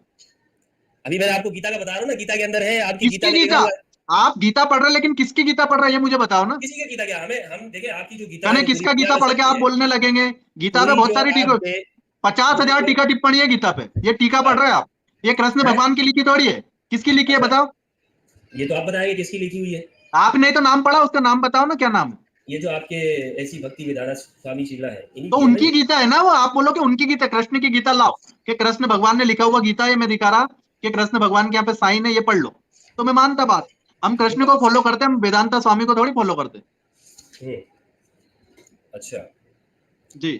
अभी मैंने आपको गीता का बता रहा हूँ ना, गीता के अंदर है, आपकी गीता किसकी में लिखा गीता? हुआ है। आप गीता पढ़ रहे हैं, लेकिन किसकी गीता पढ़ रहे हैं ये मुझे बताओ ना। किसी का गीता क्या, हम देखें, आपकी जो गीता है कहने वो पूरी किसका गीता दुनिया में पढ़ के चलती आप है। बोलने लगेंगे? गीता पे पूरी बहुत जो सारी आप 50,000 टीका टिप्पणी है गीता पे, ये टीका पढ़ रहे हैं आप? ये कृष्ण हैं? भगवान की लिखी थोड़ी है, किसकी लिखी है अच्छा, बताओ? ये तो आप बताएंगे किसकी लिखी हुई है। आपने तो नाम पढ़ा, उसका नाम बताओ ना, क्या नाम है? ये जो आपके ऐसी भक्ति वेदांत स्वामी शिला है, इन्हीं तो की है ना उनकी ये। गीता है ना वो, आप बोलो कि उनकी गीता, कृष्ण की गीता लाओ, कि कृष्ण भगवान ने लिखा हुआ गीता है, मैं दिखा रहा कि कृष्ण भगवान के यहाँ पे साइन है, ये पढ़ लो, तो मैं मानता बात। हम कृष्ण को फॉलो करते हैं, हम वेदांता स्वामी को थोड़ी फॉलो करते। अच्छा, जी।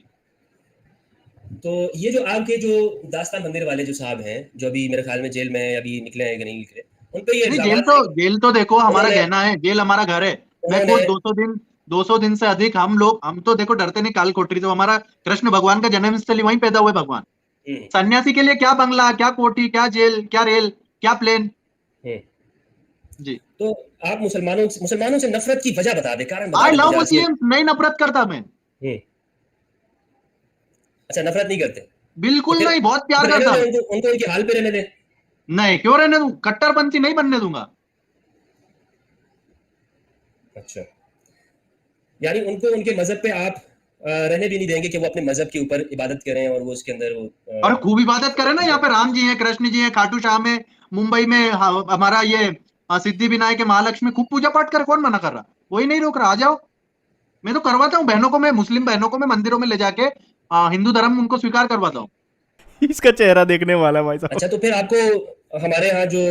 तो ये जो आपके जो दास्तान मंदिर वाले जो साहब हैं, जो अभी मेरे ख्याल में जेल में है, अभी निकले हैं कि नहीं निकले, उन पे ये नहीं, इल्जामात जेल तो देखो हमारा उन्होंने गहना है, जेल हमारा घर है। मैं उन्होंने खुद 200 दिन से अधिक, हम तो देखो डरते नहीं काल कोठरी, तो हमारा कृष्ण भगवान का जन्म स्थली वहीं पैदा हुए भगवान। हम्म, सन्यासी के लिए क्या बंगला, क्या कोठी, क्या जेल, क्या रेल, क्या प्लेन। हम्म। जी। तो आप मुसलमानों से नफरत की वजह बता दे, कारण बता आई दे लव मुझे आज ये। मुस्लिम, नहीं नफरत करता मैं। अच्छा, नफरत नहीं करते? तो बिल्कुल फिर नहीं, बहुत प्यार रहने करता दे मैं। उनको उनके हाल पे रहने दे। नहीं, क्यों रहने दूं? कट्टरपंथी नहीं बनने दूंगा। अच्छा, यानी उनको उनके मजहब पे आप रहने भी नहीं देंगे कि वो अपने मजहब के ऊपर इबादत करें और वो उसके अंदर वो और खूब इबादत करे ना, यहाँ पे राम जी हैं, कृष्ण जी हैं, खाटू श्याम है, मुंबई में हमारा ये सिद्धि विनायक है, महालक्ष्मी, खूब पूजा पाठ कर, कौन मना कर रहा? कोई नहीं रोक रहा, आ जाओ। मैं तो करवाता हूँ बहनों को, मैं मुस्लिम बहनों को मैं मंदिरों में ले जाके हिंदू धर्म उनको स्वीकार करवाता हूँ। इसका चेहरा देखने वाला भाई साहब। अच्छा, तो फिर आपको हमारे यहाँ जो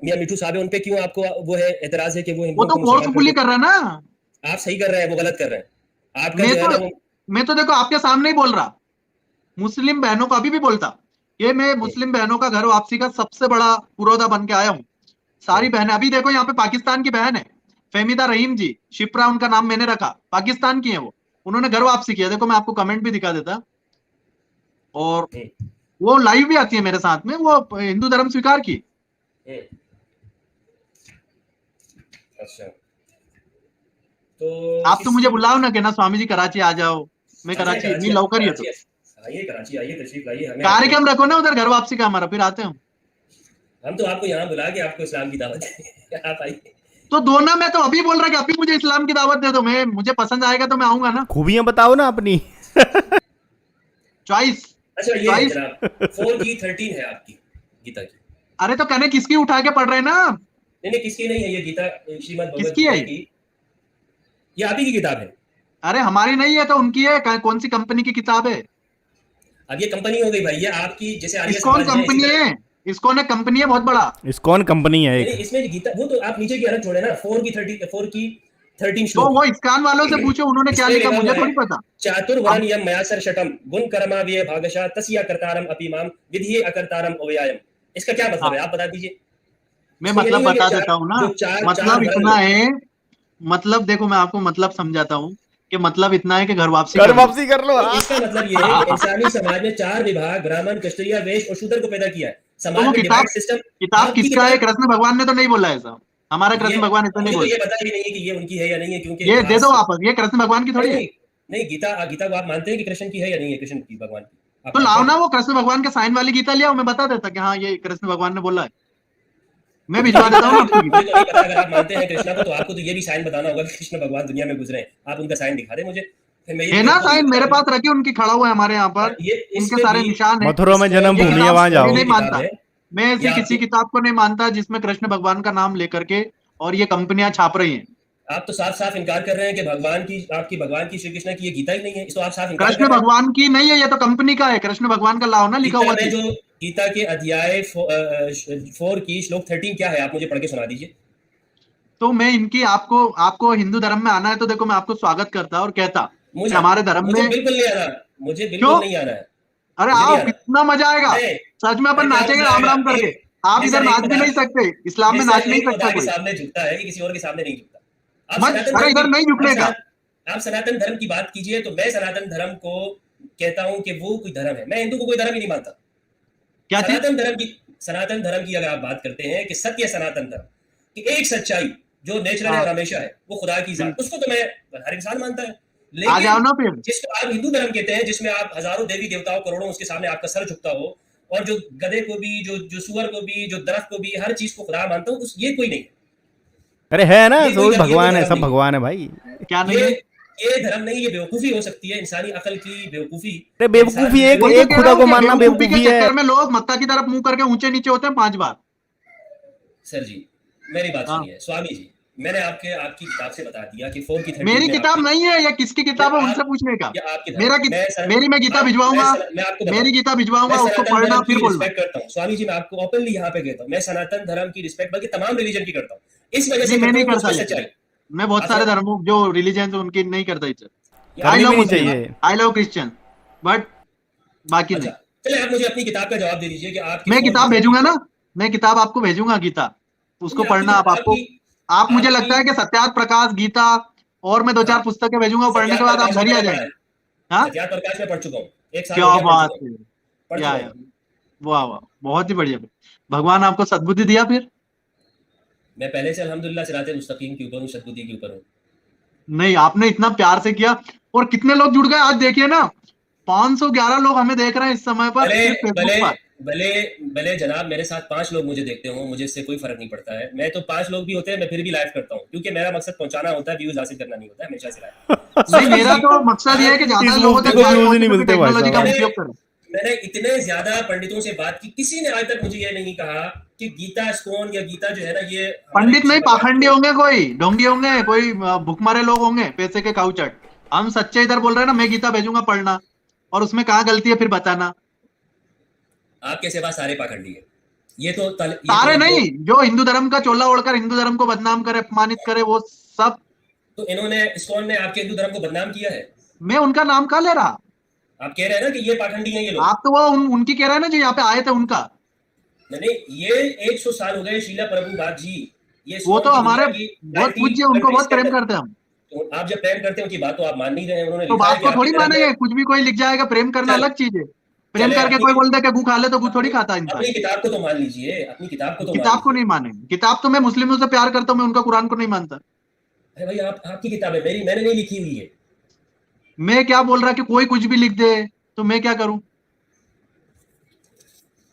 मियां मिठू साहब है, उन पे क्यों आपको वो है एतराज है कि वो वो हिंदुओं तो को मुसलमान कर फोर्सफुली देते? कर रहा है ना। आप सही कर रहे हैं, वो गलत कर रहे हैं। आपका मैं जो है तो ना वो मैं तो देखो आपके सामने ही बोल रहा, मुस्लिम बहनों को अभी भी बोलता ये, मैं मुस्लिम बहनों का घर वापसी का सबसे बड़ा पुरोधा बन के आया हूँ। सारी बहनें, अभी देखो यहाँ पे पाकिस्तान की बहन है, फेमिदा रहीम जी, शिप्रा उनका नाम मैंने रखा, पाकिस्तान की है वो, उन्होंने घर वापसी किया। देखो मैं आपको कमेंट भी दिखा देता, और वो लाइव भी आती है मेरे साथ में, वो हिंदू धर्म स्वीकार की। अच्छा, तो आप तो मुझे किसी बुलाओ ना, कहना स्वामी जी कराची आ जाओ, मैं आते हैं कराची कराची, नहीं लौकर ही है। तो आइए कराची, आइए, तशरीफ लाइए। हमें कार्यक्रम रखो ना उधर घर वापसी का हमारा, फिर आते हैं हम। हम तो आपको यहाँ बुला के आपको इस्लाम की दावत दें। आप आइए। तो दो ना, मैं तो अभी बोल रहा कि अभी मुझे इस्लाम की दावत दे दो, मैं मुझे पसंद आएगा तो मैं आऊंगा ना। खूबियां बताओ ना अपनी। चॉइस। अच्छा, ये है जनाब, 4 की 13 है आपकी गीता की। अरे तो कहने किसकी उठा के पढ़ रहे हैं ना? नहीं नहीं, किसकी नहीं है ये गीता, श्रीमद् भगवद किसकी गीता है? की। ये आप ही की किताब है। अरे हमारी नहीं है तो उनकी है, कौन सी कंपनी की किताब है? अब ये कंपनी हो गई भाई, ये आपकी जैसे आर्य इस्कॉन समाज है, इसी कंपनी तरह। है, इस्कॉन एक कंपनी है बहुत बड़ा। इस्कॉन कंपनी है नहीं एक। नहीं, इसमें गीता वो तो आप नीचे की अलग छोड़े ना, 4 की 13 तो श्लोक। वो इस्कॉन वालों से पूछो उन्होंने क्या इसमें लिखा, लिखा मुझे हुआ है, थोड़ी पता। चातुर्वर्ण अब यम मयासर शतम गुण कर्मा व्यय भागशा तस्या कर्तारम अपि माम विधि अकर्तारम अव्ययम। इसका क्या मतलब हाँ, है, आप बता दीजिए। मैं इसका ये मतलब नहीं है कि बता चार देता हूँ ना, जो चार मतलब धर्म इतना है। है, मतलब देखो मैं आपको मतलब समझाता हूँ कि मतलब इतना है कि घर वापसी घर कर लो। वापसी कर लो। नहीं, इसका मतलब ये है कि इंसानी समाज ने 4 विभाग ब्राह्मण, क्षत्रिय, वैश्य और शूद्र को पैदा किया है। तो वो समाज में किताब डिवाइड सिस्टम किताब आपकी किसका है? किताब कृष्ण भगवान ने तो नहीं बोला ऐसा, हमारा ये कृष्ण भगवान ऐसा नहीं मुझे तो ये बोलते। पता ही नहीं है कि ये उनकी है या नहीं है, क्योंकि ये दे दो इतिहास वापस, ये कृष्ण भगवान की नहीं थोड़ी है। नहीं नहीं गीता गीता को आप मानते हैं कि कृष्ण की है या नहीं है? कृष्ण की, भगवान की आप तो मानते लाओ हैं? ना वो कृष्ण भगवान के साइन वाली गीता लियाओ, मैं बता देता कि हाँ ये कृष्ण भगवान ने बोला है, मैं मुझे भिजवा नहीं देता पता, हूँ ना आपकी मुझे गीता। तो नहीं पता। अगर आप मानते हैं कृष्णा को तो आपको तो ये भी साइन बताना होगा कि कृष्ण भगवान दुनिया में गुजरे हैं। आप उनका साइन दिखा दें मुझे, फिर मैं ये है भी ना देखूंगा कि साइन मेरे बताऊंगा। पास रखी, उनकी खड़ा हुआ है हमारे यहाँ हाँ, पर, ये उनके इसमें सारे भी निशान है। मथुरा में इस्कॉन जन्म ये भूमि है, किताब वहां कभी जाओ। नहीं की किताब मानता, है। मैं ये ऐसी किसी आपके किताब को नहीं मानता जिसमें कृष्ण भगवान का नाम लेकर के और ये कंपनियां छाप रही हैं। आप तो साफ साफ इनकार कर रहे हैं कि भगवान की, आपकी भगवान की, श्री कृष्ण की ये गीता ही नहीं है। इसको आप साफ इनकार कृष्ण कर रहे हैं। भगवान की नहीं है, ये तो कंपनी का है, कृष्ण भगवान का लाओ ना लिखा गीता हुआ में चीज। जो गीता के अध्याय 4 की श्लोक 13 क्या है? आप मुझे पढ़ के सुना दीजिए। तो मैं इनकी आपको आपको हिंदू धर्म में आना है तो देखो मैं आपको स्वागत करता और कहता कि मुझे हमारे धर्म मुझे में। बिल्कुल नहीं आना। मुझे क्यों? बिल्कुल नहीं आना है। अरे मुझे नहीं आओ, आना। कितना मजा आएगा, नहीं, सच में अपन अरे क्या नाचेंगे मजा राम आएगा? राम करके। एक आप ये इधर सर, एक नाच भी खुदा, नहीं सकते, इस्लाम ये में नाच सर नहीं एक खुदा सकता के कोई। सामने झुकता है कि किसी और के सामने नहीं झुकता। आप मत, सनातन अरे धर्म की इधर नहीं झुकने का। आप सनातन धर्म की बात कीजिए तो मैं सनातन धर्म को कहता हूं कि वो कोई धर्म है। मैं हिंदू को कोई धर्म ही नहीं मानता। क्या चीज? सनातन धर्म की अगर आप बात करते हैं कि सत्य सनातन धर्म कि एक सच्चाई जो नेचुरल है हाँ और हमेशा है, वो खुदा की जात, बिल्कुल। उसको तो मैं हर इंसान मानता है। आ जाओ लेकिन ना फिर। जिसको आप हिंदू धर्म कहते हैं, जिसमें आप हजारों देवी देवताओं करोड़ों उसके सामने आपका सर झुकता हो, और जो गधे को भी, जो जो सुअर को भी, जो दरख्त को भी, हर चीज को खुदा मानता हूं, ये कोई नहीं है। अरे है ना, ये कोई सब ये कोई भगवान है, धर्म सब नहीं है। भगवान है भाई। क्या नहीं ये है? ये धर्म नहीं, ये बेवकूफी हो सकती है, इंसानी अकल की बेवकूफी। अरे इंसान बेवकूफी, एक वही जो, तो एक कह रहा खुदा हूँ को कि मानना बेवकूफी के बेवकूफी है। चक्कर में लोग मक्का की तरफ मुंह करके ऊंचे नीचे होते हैं 5 बार। सर जी मेरी बात हाँ, सुनिए स्वामी जी। मैंने आपकी किताब से बता दिया कि 4 की 13 मेरी में किताब आपकी, नहीं है, या किसकी या किताब है उनसे आप, पूछने का। या आपकी धर्म मेरा मैं सर, मेरी मैं गीता आप भिजवाऊंगा, मैं आपको मेरी बताऊं, गीता मैं भिजवाऊंगा, उसको सनातन पढ़ना धर्म फिर की बोलना। रिस्पेक्ट करता हूँ स्वामी जी। मैं आपको ओपनली यहाँ पे कहता हूँ, मैं सनातन धर्म की रिस्पेक्ट बल्कि तमाम रिलीजन की करता हूँ। इस वजह नहीं से मैं करता नहीं हूँ कि करता, उसमें लेकिन सच्चाई। मैं बहुत सारे अच्छा धर्मों जो रिलीजन है उनकी नहीं करता इज्जत। आई करनी लव भी नहीं मुस्लिम, आप, चाहिए। आई लव क्रिश्चियन, बट बाकी अच्छा नहीं। चलिए, आप मुझे अपनी किताब का जवाब दे दीजिए कि आपकी मैं 4 की किताब 13 भेजूंगा में, ना, मैं किताब आपको भेजूंगा गीता, उसको नहीं आपकी पढ़ना आप। आपको आपकी आप मुझे आपकी लगता है कि सत्यात प्रकाश गीता और मैं दो हाँ, चार पुस्तकें भेजूंगा, वो पढ़ने के सत्याग्रह बाद आप प्रकाश में घर ही आ मैंने पढ़ा जाएंगे। है। हाँ, सत्याग्रह प्रकाश में पढ़ चुका हूँ, 1 साल हो क्या गया पढ़ बात चुका हूँ। है। पढ़ या चुका या हूँ। वाह वाह, बहुत ही बढ़िया। भगवान आपको सद्बुद्धि दिया फिर। मैं पहले से अल्हम्दुलिल्लाह सिराते मुस्तकीम के ऊपर हूँ, सद्बुद्धि के ऊपर हूँ। नहीं, आपने इतना प्यार से किया, और कितने लोग जुड़ गए आज देखिए ना, 511 लोग हमें देख रहे हैं इस समय पर भले सिर्फ फेसबुक भले पर। भले भले जनाब मेरे साथ 5 लोग मुझे देखते हो, मुझे इससे कोई फर्क नहीं पड़ता है। मैं तो 5 लोग भी होते हैं मैं फिर भी लाइव करता हूँ, क्योंकि मेरा मकसद पहुंचाना होता है, व्यूज हासिल करना नहीं होता है हमेशा से लाइव। नहीं, स्वामी मेरा जी, तो मकसद ये है कि आप, ज्यादा इस लोगों मुफ्ती तक को बात व्यूज ही पहुंचे, नहीं जो कि मिलते भाई टेक्नोलॉजी का साहब। मैंने उपयोग करें। मैंने इतने ज्यादा पंडितों से बात की, किसी ने आज तक मुझे ये नहीं कहा कि गीता स्कोन या गीता जो है ना ये हमारे पंडित कृष्ण नहीं, भगवान की पाखंडी नहीं। होंगे, कोई ढोंगी होंगे, कोई भुखमरे लोग होंगे पैसे के काउचट। हम सच्चे इधर बोल रहे हैं ना, मैं गीता भेजूंगा पढ़ना, और उसमें कहाँ गलती है फिर बताना। आपके सिवा सारे पाखंडी है। ये सारे तो जो, नहीं, जो हिंदू धर्म का चोला ओढ़कर हिंदू धर्म को बदनाम करे, अपमानित करे, वो सब। तो इन्होंने, स्कोन ने आपके हिंदू धर्म को बदनाम किया है। मैं उनका नाम कहाँ ले रहा? आप कह रहे हैं ना कि ये पाखंडी हैं ये लोग। आप तो वो उनकी कह रहे हैं ना जो यहाँ पे आए थे उनका। नहीं, ये 100 साल हो गए शीला प्रभुपाद जी, ये वो स्कोन तो की हमारे दुनिया की बहुत 90 पूज्य, उनको कंट्रीज बहुत के प्रेम अंदर। करते हैं हम। तो आप जब प्रेम करते हैं उनकी बात तो आप मान नहीं रहे हैं। उन्होंने तो लिखा है बात कि को आपके थोड़ी धर्म में, मानेंगे, कुछ भी कोई लिख जाएगा, प्रेम करना चल अलग चीज है। प्रेम चले करके कोई बोल दे कि गू खा ले तो गू थोड़ी अपनी खाता है इंसान। अपनी किताब को तो मान लीजिए, अपनी किताब को तो मान किताब को लीजिए। नहीं मानेंगे, किताब तो मैं मुस्लिमों से प्यार करता हूँ, मैं उनका कुरान को नहीं मानता। अरे भाई, आपकी किताब है, मैंने नहीं लिखी हुई है। मैं क्या बोल रहा कि कोई कुछ भी लिख दे, तो मैं क्या करूं?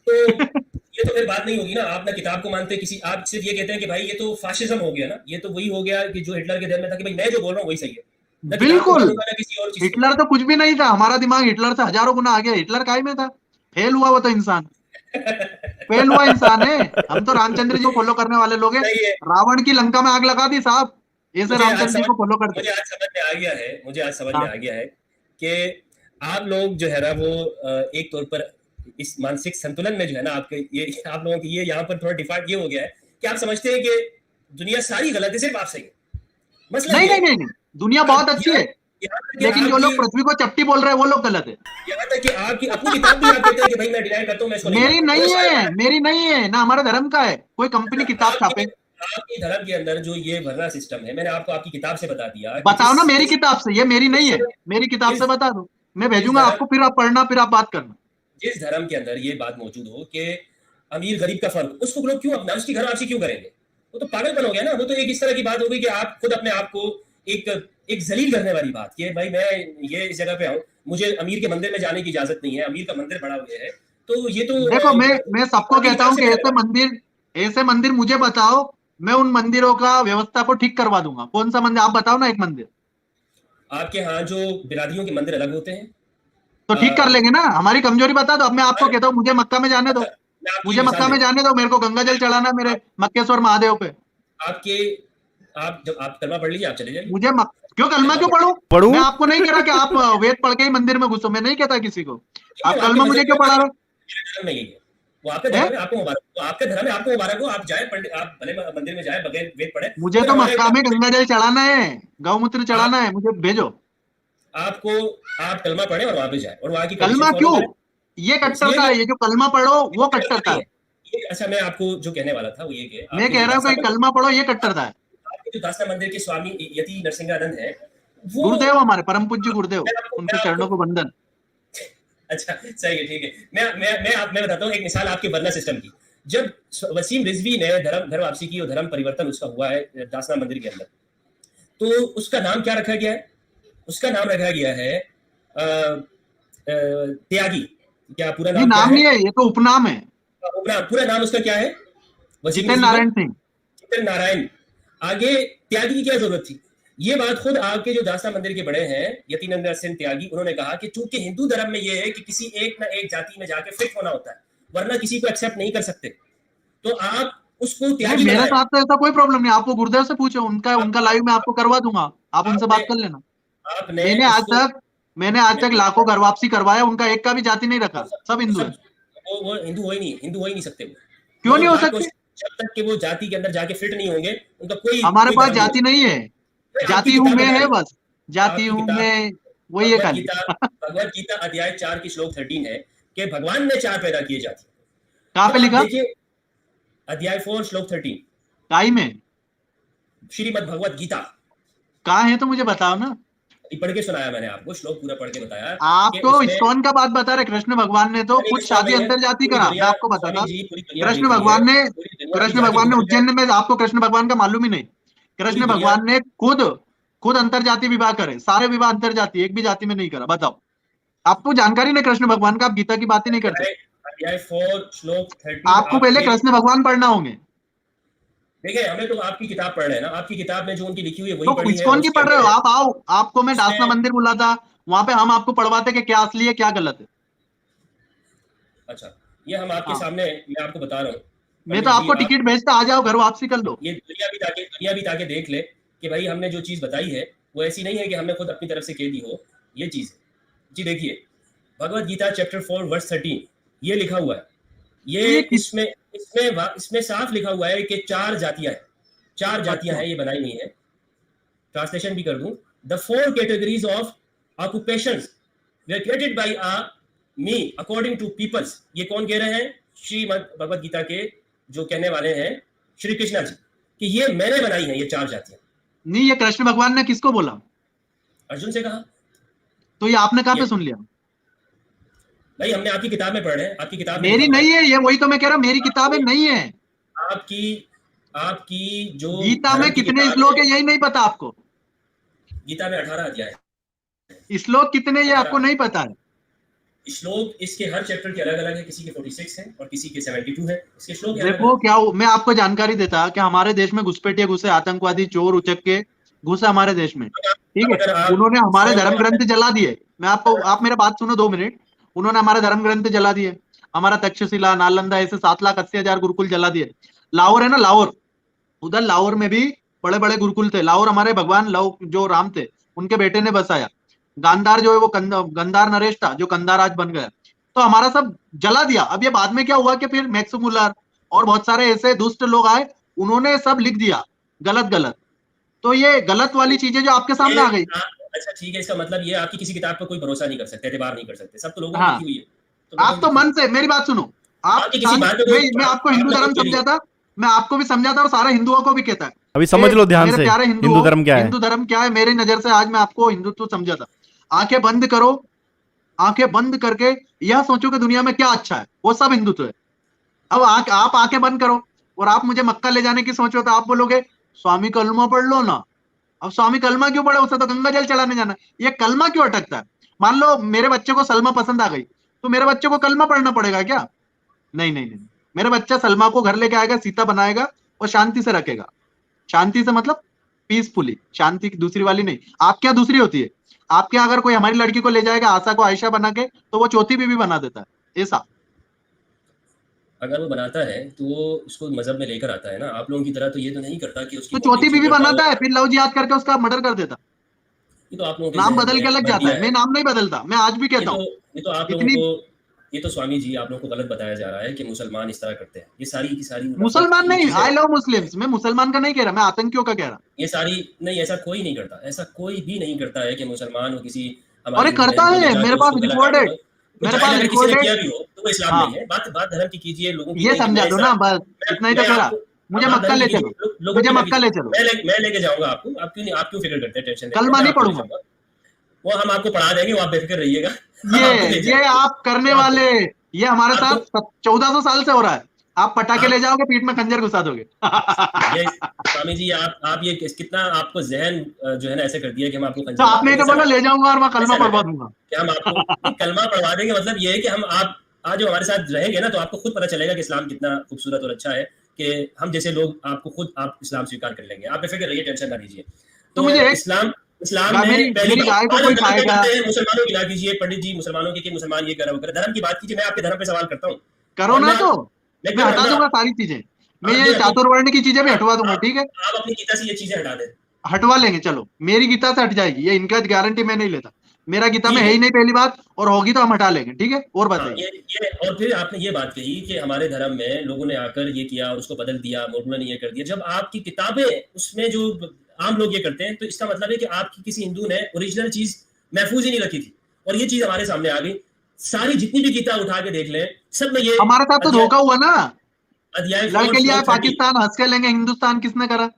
तो ये तो फिर बात नहीं होगी ना। आप ना किताब को मानते किसी, आप सिर्फ ये कहते हैं कि भाई ये तो फाशिज्म हो गया ना, ये तो वही हो गया कि जो हिटलर के दिल में था कि भाई मैं जो बोल रहा हूँ वही सही है, ना किताब को बिल्कुल। मानूंगा ना किसी और चीज को। हिटलर तो कुछ भी नहीं था, हमारा दिमाग हिटलर से हजारों गुना आगे। हिटलर काय में था? फेल हुआ वो तो इंसान, फेल हुआ इंसान है। हम तो रामचंद्र जी को फॉलो करने वाले लोग हैं। सही है। रावण की लंका में आग लगा दी साहब, ऐसे मुझे आज रामचंद्र जी समझ को फॉलो करते। मुझे आज समझ में आ गया है, मुझे आज समझ में हाँ, आ गया है कि आप लोग जो है ना वो एक तौर पर इस मानसिक संतुलन में जो है ना आपके ये, आप लोगों की ये यहाँ पर थोड़ा डिफॉल्ट ये हो गया है कि आप समझते हैं कि दुनिया सारी गलत है, सिर्फ आप सही है। मसला नहीं ये नहीं है। नहीं नहीं, दुनिया बहुत अब अच्छी है। यहाँ तक कि लेकिन जो लोग आपकी पृथ्वी को चपटी बोल रहे हैं वो लोग गलत है। यहाँ तक कि आपकी अपनी किताब भी आप कहते हैं कि भाई मैं डिनाई करता हूँ, मैं इसको नहीं मेरी मानता, नहीं बहुत सारे है, हमारे मेरी नहीं है ना, हमारे धर्म का है, कोई कंपनी किताब आपके छापे। आपके धर्म के अंदर जो ये वर्ना सिस्टम है, मैंने आपको आपकी किताब से बता दिया कि बताओ ना मेरी किताब से, ये मेरी नहीं है, जिस मेरी किताब से जिस बता दो, मैं जिस भेजूंगा धर्म आपको, फिर आप पढ़ना, फिर आप बात करना। जिस धर्म के अंदर ये बात मौजूद हो कि अमीर गरीब का फर्क, उसको लोग क्यों अपना उसकी घर वापसी क्यों करेंगे? वो तो पागलपन हो गया ना। वो तो एक इस तरह की बात हो गई कि आप खुद अपने आप को एक एक जलील करने वाली बात कि भाई मैं ये इस जगह पे आऊं, मुझे अमीर के मंदिर में जाने की इजाजत नहीं है, अमीर का मंदिर बड़ा हुआ है। तो ये तो देखो मैं सबको आपकी कहता किताब हूँ से कि पता ऐसे लगा। मंदिर, ऐसे मंदिर मुझे बताओ, मैं उन मंदिरों का व्यवस्था को ठीक करवा दूंगा। कौन सा मंदिर आप बताओ ना, एक मंदिर आपके यहाँ जो बिरादरियों के मंदिर अलग होते हैं। तो ठीक कर अ, लेंगे ना, हमारी कमजोरी बता दो। अब मैं आपको हर कहता हूँ मुझे मक्का में जाने दो, अच्छा, मैं आपकी मुझे एक मिसाल मक्का में देता जाने दो, मेरे को गंगा जल हूँ। चढ़ाना है मेरे आप मक्केश्वर महादेव पे। आपके आप जब आप कलमा पढ़ लीजिए, आप चले जाइए। क्यों कलमा कलमा क्यों पढ़ पढ़ूं? पढ़ूं? मैं आपको नहीं कह रहा कि आप वेद पढ़ के ही मंदिर में घुसो, मैं नहीं कहता किसी को। ठीक है, आप वो आपके कलमा मजहब मुझे की क्यों बात पढ़ा है, रहे मेरे धर्म में यही है। वो आपका हैं? धर्म है, आपको मुबारक, वो आपका धर्म है, आपको मुबारक हो। आप जाए पंडित, आप भले मंदिर में जाए बगैर वेद पढ़े। मुझे फिर तो हमारे मक्का में गंगा जल चढ़ाना है, गौमूत्र आप चढ़ाना है, मुझे भेजो। आपको आप कलमा पढ़े और वहां पे जाए और वहां की कंडीशन कलमा फॉलो क्यों? करें। ये इसलिए कट्टरता कि है, ये जो कलमा पढ़ो वो कलमा कट्टरता नहीं है। है ये। अच्छा, मैं आपको जो कहने वाला था वो ये कि मैं आपके कह जो रहा हूँ दासना कि मंदिर कलमा पढ़ो, ये कट्टरता है। आपके जो दासना मंदिर के स्वामी यति नरसिंहानंद है, वो गुरुदेव हमारे परम पूज्य गुरुदेव, मैं उनके चरणों आपको को वंदन। अच्छा सही है, ठीक है। मैं बताता हूँ एक मिसाल आपके वर्ना सिस्टम की। जब वसीम रिजवी ने धर्म घर वापसी की और धर्म परिवर्तन उसका हुआ है दासना मंदिर के अंदर, तो उसका नाम क्या रखा गया है? उसका नाम रखा गया है त्यागी। क्या पूरा ये नाम क्या नाम है? नहीं है, ये तो उपनाम है। पूरा नाम उसका क्या है? वसीम जितेंद्र रिजवी का नारायण सिंह। चित्र नारायण। आगे त्यागी की क्या जरूरत थी? ये बात खुद आपके जो दासना मंदिर के बड़े हैं यतीनंदन सिंह त्यागी, उन्होंने कहा कि चूंकि हिंदू धर्म में ये है कि किसी एक ना एक जाति में जाके फिट होना होता है, वरना किसी को एक्सेप्ट नहीं कर सकते, तो आप उसको नहीं, त्यागी मेरे बनाए। साथ तो ऐसा कोई प्रॉब्लम नहीं, आपको गुरुदेव से पूछो, उनका आप, उनका आप, लाइव मैं आपको करवा दूंगा, आप उनसे आपने बात कर लेना। आपने मैंने आज उसको तक मैंने आज तक लाखों घर वापसी करवाया, उनका एक का भी जाति नहीं वो रखा, सब सब वो हिंदू है। सब वो हिंदू हो ही नहीं, हिंदू हो ही नहीं सकते क्यों वो नहीं हो लाख सकते? कोशिश, जब तक कि वो जाति के अंदर जाके फिट नहीं होंगे, उनका कोई हमारे कोई पास धर्म नहीं हो जाति नहीं है, सकता। आपकी जाति हूं किताब मैं बता है रही बस, जाति आपकी हूं किताब मैं, वही है भगवत खाली। गीता भगवत गीता अध्याय 4 की श्लोक 13 है कि भगवान ने 4 पैदा किए जाति। कहाँ पे अब आप लिखा? देखिए अध्याय 4 श्लोक 13 काई में? श्रीमद् भगवत गीता। कहाँ है तो मुझे बताओ ना। ये पढ़ के सुनाया मैंने आपको, श्लोक पूरा पढ़ के बताया आप कि तो उसमें इस्कॉन का बात बता रहे, कृष्ण भगवान ने तो खुद इस्कॉन शादी नहीं है। अंतर जाति पूरी करा, मैं दुनिया आपको स्वामी बताता। जी, पूरी दुनिया देख रही है, पूरी दुनिया की कृष्ण जाति भगवान ने बुद्ध है। उज्जैन में, आपको कृष्ण भगवान का मालूम ही नहीं, पूरी कृष्ण दुनिया भगवान ने खुद खुद अंतर जाति विवाह करे, सारे विवाह अंतर जाति, एक भी जाति में नहीं करा। बताओ, आपको जानकारी नहीं कृष्ण भगवान का, आप गीता की बात ही नहीं करते। अध्याय अध्याय 4 श्लोक 13 आपको पहले आपके कृष्ण भगवान पढ़ना होंगे। देखिए, हमें तो आपकी किताब पढ़ रहे हैं ना, आपकी किताब में जो उनकी लिखी हुई है वही तो पढ़ी है और इस्कॉन की उसके पढ़ रहे हो अंदर है आप? आओ, आपको मैं दासना उसमें। मंदिर बुलाता, वहां पे हम आपको पढ़वाते कि क्या असली है क्या गलत है। अच्छा, ये हम आपके हाँ, सामने मैं आपको बता रहा हूँ मैं तो पंडित जी। आपको आप टिकट भेजता, आ जाओ घर वापसी कर लो। ये दुनिया भी ताकि देख ले कि भाई हमने जो चीज बताई है वो ऐसी नहीं है कि हमने खुद अपनी तरफ से कह दी हो। ये चीज है जी। देखिए, भगवत गीता चैप्टर 4 वर्स 13 ये लिखा हुआ है। तो ये ये किस? इसमें साफ लिखा हुआ है कि 4 जातियां हैं, 4 जातियां अच्छा, हैं, ये बनाई हुई है। ट्रांसलेशन भी कर दूं। The 4 categories of occupations they created by me according to peoples. ये कौन कह रहे हैं? श्रीमद् भगवत गीता के जो कहने वाले हैं श्री कृष्णा जी, कि ये मैंने बनाई है ये 4 जातियां। नहीं, ये कृष्ण भगवान ने किसको बोला? अर्जुन से कहा। तो ये आपने कहाँ पे ये सुन लिया? भाई हमने आपकी किताब में पढ़ रहे हैं, आपकी किताब में लिखा मेरी हुआ है। नहीं है ये, वही तो मैं कह रहा हूँ, मेरी किताबें आपकी नहीं है। आपकी आपकी जो गीता में धर्म की कितने किताब श्लोक है, है यही नहीं पता आपको? गीता में 18 अध्याय है। श्लोक कितने ये आपको 18 नहीं पता है? श्लोक इसके हर चैप्टर के अलग अलग है, किसी के 46 है और किसी के 72 है। इसके श्लोक अलग देखो अलग। क्या मैं आपको जानकारी देता कि हमारे देश में घुसपैठिए घुसे, आतंकवादी, चोर उचक्के घुसे हमारे देश में, ठीक अब है। अगर आप उन्होंने हमारे धर्म अगर ग्रंथ जला दिए। मैं आपको, आप मेरा बात सुनो 2 मिनट। उन्होंने हमारे धर्म ग्रंथ जला दिए, हमारा तक्षशिला, नालंदा, ऐसे 7,80,000 गुरुकुल जला दिए। लाहौर है ना, लाहौर, उधर लाहौर में भी बड़े बड़े गुरुकुल थे। लाहौर हमारे भगवान लव जो राम थे उनके बेटे ने बसाया। गांधार जो है वो गंधार नरेश था जो कंधार आज बन गया। तो हमारा सब जला दिया। अब ये बाद में क्या हुआ कि फिर मैक्स मुलर और बहुत सारे ऐसे दुष्ट लोग आए, उन्होंने सब लिख दिया गलत गलत। तो ये गलत वाली चीजें जो आपके सामने ये आ गई। अच्छा ठीक है, इसका मतलब ये आपकी किसी किताब पर कोई भरोसा नहीं कर सकते, एतबार नहीं कर सकते, सब तो लोगों ने हाँ, लिखी हुई है, तो आप तो मन से मेरी बात सुनो, आप आपकी किसी बात पे मैं आपको हिंदू आपने धर्म खुद के लिए समझाता, मैं आपको भी समझाता और सारे हिंदुओं को भी कहता है अभी समझ लो ध्यान मेरे से, प्यारे हिंदू हिंदुओं, धर्म क्या है। हिंदू धर्म क्या है मेरी नजर से आज मैं आपको हिंदुत्व समझाता। आंखें बंद करो, आंखें बंद करके यह सोचो कि दुनिया में क्या अच्छा है, वो सब हिंदुत्व है। अब आप आंखें बंद करो और आप मुझे मक्का ले जाने की सोचो तो आप बोलोगे स्वामी कलमा पढ़ लो ना। अब स्वामी कलमा क्यों पढ़े, उसे तो गंगा जल चढ़ाने जाना है। ये कलमा क्यों अटकता है? मान लो मेरे बच्चे को सलमा पसंद आ गई, तो मेरे बच्चे को कलमा पढ़ना पड़ेगा क्या? नहीं नहीं नहीं, मेरा बच्चा सलमा को घर लेके आएगा, सीता बनाएगा और शांति से रखेगा। शांति से मतलब पीसफुली, शांति की दूसरी वाली नहीं। आपके यहाँ दूसरी होती है, आपके यहाँ अगर कोई हमारी लड़की को ले जाएगा आशा को आयशा बना के, तो वो चौथी बीवी बना देता है ऐसा। अगर वो बनाता है तो वो उसको मजहब में लेकर आता है ना, आप लोगों की तरह तो ये तो नहीं करता कि उसकी तो मौत चौथी बीवी छेड़ता बनाता हो। है, फिर लव जिहाद करके उसका मर्डर कर देता, ये तो आप लोगों के नाम जहन बदल के में अलग भर जाता दिया है। है। मैं नाम नहीं बदलता, मैं आज भी ये कहता तो हूँ ये तो आप लोगों इतनी। को, ये तो स्वामी जी आप लोगों को गलत बताया जा रहा है कि मुसलमान इस तरह करते हैं। ये सारी की सारी नफरत मुसलमान की नहीं, चीजें, आई लव मुस्लिम्स, मैं मुसलमान का नहीं कह रहा, मैं आतंकियों का कह रहा। ये सारी नहीं, ऐसा कोई नहीं करता, ऐसा कोई भी नहीं करता है कि मुसलमान हो किसी अरे हमारी हिंदू करता बहन को ले है, मेरे जाके पास उसको गला काट रिकॉर्डेड, देगा। वो मेरे जाहिर पास अगर किसी ने रिकॉर्डेड। किया भी हो तो वो इस्लाम हाँ, नहीं है। बात बात धर्म की कीजिए, लोगों की ये नहीं कि समझा मैं दो इस ना तरह बस, इतना ही तो मैं कह रहा। आपको, मुझे आप बात मक्का धर्म ले की कीजिए, चलो, लोगों मुझे की ना मक्का ले कीजिए। चलो। मैं लेके जाऊंगा आपको, आप क्यों फिक्र करते हैं, टेंशन लेते हैं, कलमा मैं नहीं आपको ले पढ़ूंगा। जाऊंगा, वो हम आपको पढ़ा देंगे, वो आप बेफिक्र रहिएगा। ये हम आपको ले ये जाएंगे, आप करने वो वाले, ये हमारे आपको साथ 1400 साल से हो रहा है। आप पटाखे ले आप जाओगे, पीठ में खंजर घुसा दोगे। ये स्वामी जी, आप ये कितना आपको जहन जो है ना ऐसे कर दिया कि हम आपको तो खंजर मार आपने ही देंगे, तो ऐसा बोला ना ले जाऊंगा और मैं कलमा ऐसा ना पढ़वा करें दूंगा। कि हम आपको नहीं, कलमा पढ़वा देंगे। मतलब ये है कि हम आप आज जो हमारे साथ रहेंगे ना, तो आपको खुद पता चलेगा कि इस्लाम कितना खूबसूरत और अच्छा है, कि हम जैसे लोग आपको खुद आप इस्लाम स्वीकार कर लेंगे। आप बेफिक्र रहिए, टेंशन ना लीजिए। तो तो मुझे एक, इस्लाम इस्लाम में पहली मेरी बात, गाय को आज हम कोई धर्म पे खाएगा। करते हैं, मुसलमानों की ना कीजिए पंडित जी, मुसलमानों की कि मुसलमान ये करा वो करा। धर्म की बात कीजिए, मैं आपके धर्म पे सवाल करता हूँ। करो और ना तो मैं मैं क्यों हटा मैं दूंगा सारी चीजें, मैं आप ये अपनी चातुर्वर्ण की चीजें भी आप हटवा दूंगा, आप ठीक है? आप अपनी गीता से ये चीजें हटा दें। हटवा लेंगे, चलो मेरी गीता से हट जाएगी, ये इनका गारंटी मैं नहीं लेता। मेरा गीता में ठीक है है, ही नहीं पहली बात, और होगी तो हम हटा लेंगे, ठीक है? और हाँ, बताइए। ये और फिर आपने ये बात कही कि हमारे धर्म में लोगों ने आकर ये किया और उसको बदल दिया, मौलवियों ने ये कर दिया। जब आपकी किताबें उसमें जो आम लोग ये करते हैं, तो इसका मतलब है कि आपकी किसी हिंदू ने ओरिजिनल चीज महफूज ही नहीं रखी थी, और ये चीज हमारे सामने आ गई। सारी जितनी भी गीता उठा के देख लें, सब में ये हमारे साथ तो अध्याय धोखा हुआ ना, अध्याय 4 लड़के लिया है श्लोक 30। पाकिस्तान, हंस के लेंगे हिंदुस्तान किसने करा?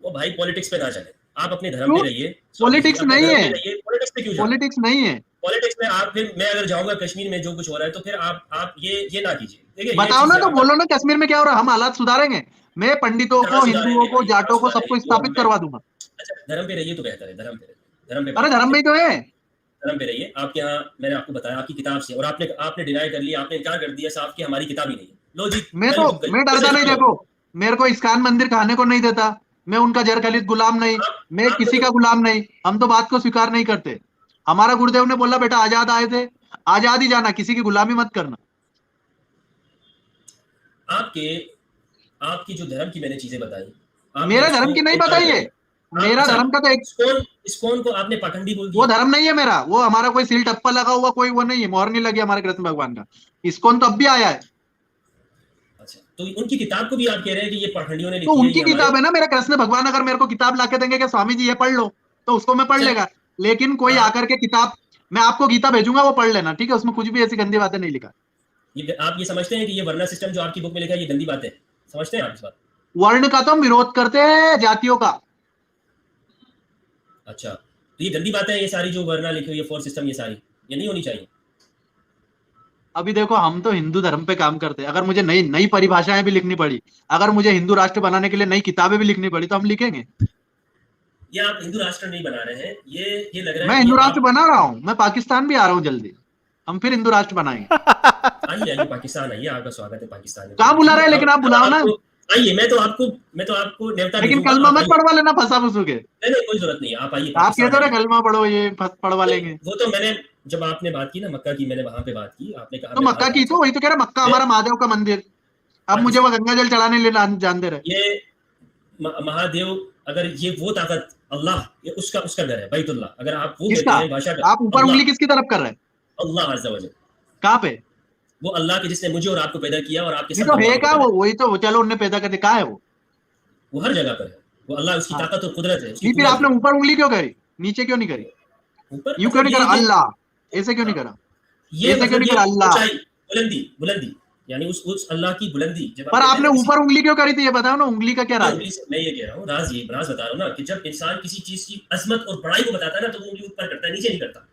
वो भाई पॉलिटिक्स पे ना चले, आप अपने धर्म क्यों? पे रहिए स्वामी जी, पॉलिटिक्स अपने नहीं धर्म है, पे रहिए, पॉलिटिक्स पे क्यों जाना? पॉलिटिक्स नहीं है। पॉलिटिक्स में आप फिर, मैं अगर जाऊंगा कश्मीर में जो कुछ हो रहा है, तो फिर आप ये ना कीजिए। देखिए ये बताओ ना, चीजें तो आप बोलो ना कश्मीर में क्या हो रहा है, हम हालात सुधारेंगे। मैं पंडितों कहाँ को, हिंदुओं सुधारेंगे को, भाई, कहाँ जाटों को, सबको सुधारेंगे, जो स्थापित हमें करवा दूंगा। अच्छा धर्म पे रहिए तो बेहतर है, धर्म पे रहिए, धर्म पे अरे बात धर्म में कीजिए, ही तो है। धर्म पे रहिए। आपके यहाँ मैंने आपको बताया आपकी किताब से, और आपने आपने डिनाई कर लिया, आपने क्या कर दिया साफ कि हमारी किताब ही नहीं है। लो जी, मैं गली तो, डूब गई, मैं फिर से डरता नहीं, खत्म हो देखो मेरे को इस्कॉन मंदिर खाने को नहीं देता, मैं उनका जरखलित गुलाम नहीं, गई। मैं आपने किसी तो का गुलाम नहीं। हम तो बात को स्वीकार नहीं करते। हमारा गुरुदेव ने बोला बेटा आजाद आए थे, आजाद ही जाना, किसी की गुलामी मत करना। आपके आपकी जो धर्म की मैंने चीजें बताई, आपने मेरा धर्म उसको की नहीं इनकार कर बताइए, दिया। आप मेरा अच्छा, धर्म का तो एक, इस्कॉन इस्कॉन को आपने पाखंडी बोल वो दिया। धर्म नहीं है मेरा, वो हमारा कोई सील टप्पा लगा हुआ कोई वो नहीं है, मोहर नहीं लगी हमारे कृष्ण भगवान का। इस्कॉन तो अब भी आया है, अच्छा, तो उनकी किताब को भी आप कह रहे हैं कि ये पाखंडियों ने तो लिखी है, उनकी ये हमारे किताब है ना। मेरा कृष्ण भगवान अगर मेरे को किताब लाके देंगे कि स्वामी जी ये पढ़ लो, तो उसको मैं पढ़ चल लेगा। लेकिन कोई आप आकर के किताब, मैं आपको गीता भेजूंगा वो पढ़ लेना, ठीक है? उसमें कुछ भी ऐसी गंदी बातें नहीं लिखा। आप ये समझते हैं कि ये वर्ना सिस्टम जो आपकी बुक में लिखा है ये गंदी बात है? समझते हैं आप इस बात? वर्ण का तो हम विरोध करते हैं, जातियों का। अच्छा, तो ये गंदी बात है, ये सारी जो वर्ना लिखी हुई है, फोर सिस्टम, ये सारी ये नहीं होनी चाहिए। अभी देखो हम तो हिंदू धर्म पे काम करते हैं, अगर मुझे नई नई परिभाषाएं भी लिखनी पड़ी, अगर मुझे हिंदू राष्ट्र बनाने के लिए नई किताबें भी लिखनी पड़ी, तो हम लिखेंगे। ये आप हिंदू राष्ट्र नहीं बना रहे हैं, ये लग रहा मैं है कि हिंदू ये राष्ट्र आप बना रहा हूँ, मैं पाकिस्तान भी आ रहा हूँ जल्दी, हम फिर हिंदू राष्ट्र बनाएंगे। आइए आइए पाकिस्तान आइए, आपका स्वागत है पाकिस्तान में। कहाँ बुला रहे हैं, अब लेकिन आप बुलाओ ना। आइए, मैं तो आपको न्योता लेकिन भेजूंगा, कलमा आप मत आइए। पढ़वा लेना फंसा फुसू के। नहीं नहीं, कोई जरूरत नहीं है, आप आइए आप पाकिस्तान कहते हो ना आइए। कलमा पढ़ो, ये पढ़वा लेंगे। वो तो मैंने, जब आपने बात की ना मक्का की, मैंने वहां पे बात की, आपने कहा तो मैं मक्का वहां की, जाना तो वही तो कह रहा, मक्का मैं हमारा महादेव का मंदिर। अब मुझे वो गंगा जल चढ़ाने ले जान दे रहे। ये महादेव, अगर ये वो ताकत अल्लाह, ये उसका उसका घर है बैतुल्लाह, अगर आप वो कहते किसका? हैं भाषा का, आप ऊपर उंगली किसकी तरफ कर रहे हैं? अल्लाह अज़्ज़ा वजल, कहाँ पे? वो अल्लाह के जिसने मुझे और आपको पैदा किया और आपके ये सब तो धर्म है वालों को क्या पैदा वो? वही तो, चलो उनने पैदा कर दिया, कहाँ है वो? किया। वो हर जगह पर है, वो अल्लाह, उसकी हाँ, ताकत और कुदरत है, उसकी नहीं फिर कुदरत आपने है। ऊपर उंगली क्यों करी? नीचे क्यों नहीं करी? ऊपर यूं क्यों नहीं करा? ये अल्लाह ऐसे क्यों नहीं करा? ये ऐसे क्यों मतलब नहीं ये करा? अल्लाह। ऊंचाई, बुलंदी बुलंदी, यानी उस अल्लाह की बुलंदी। जब आप पर कहते हैं आपने ना किसी ऊपर उंगली क्यों करी थी? ये बताओ ना, उंगली का क्या मैं राज है? उंगली से, मैं ये कह रहा हूँ राज बता रहा हूँ ना कि जब इंसान किसी चीज की अजमत और बड़ाई को बताता है ना तो वो उंगली ऊपर करता है, नीचे नहीं करता।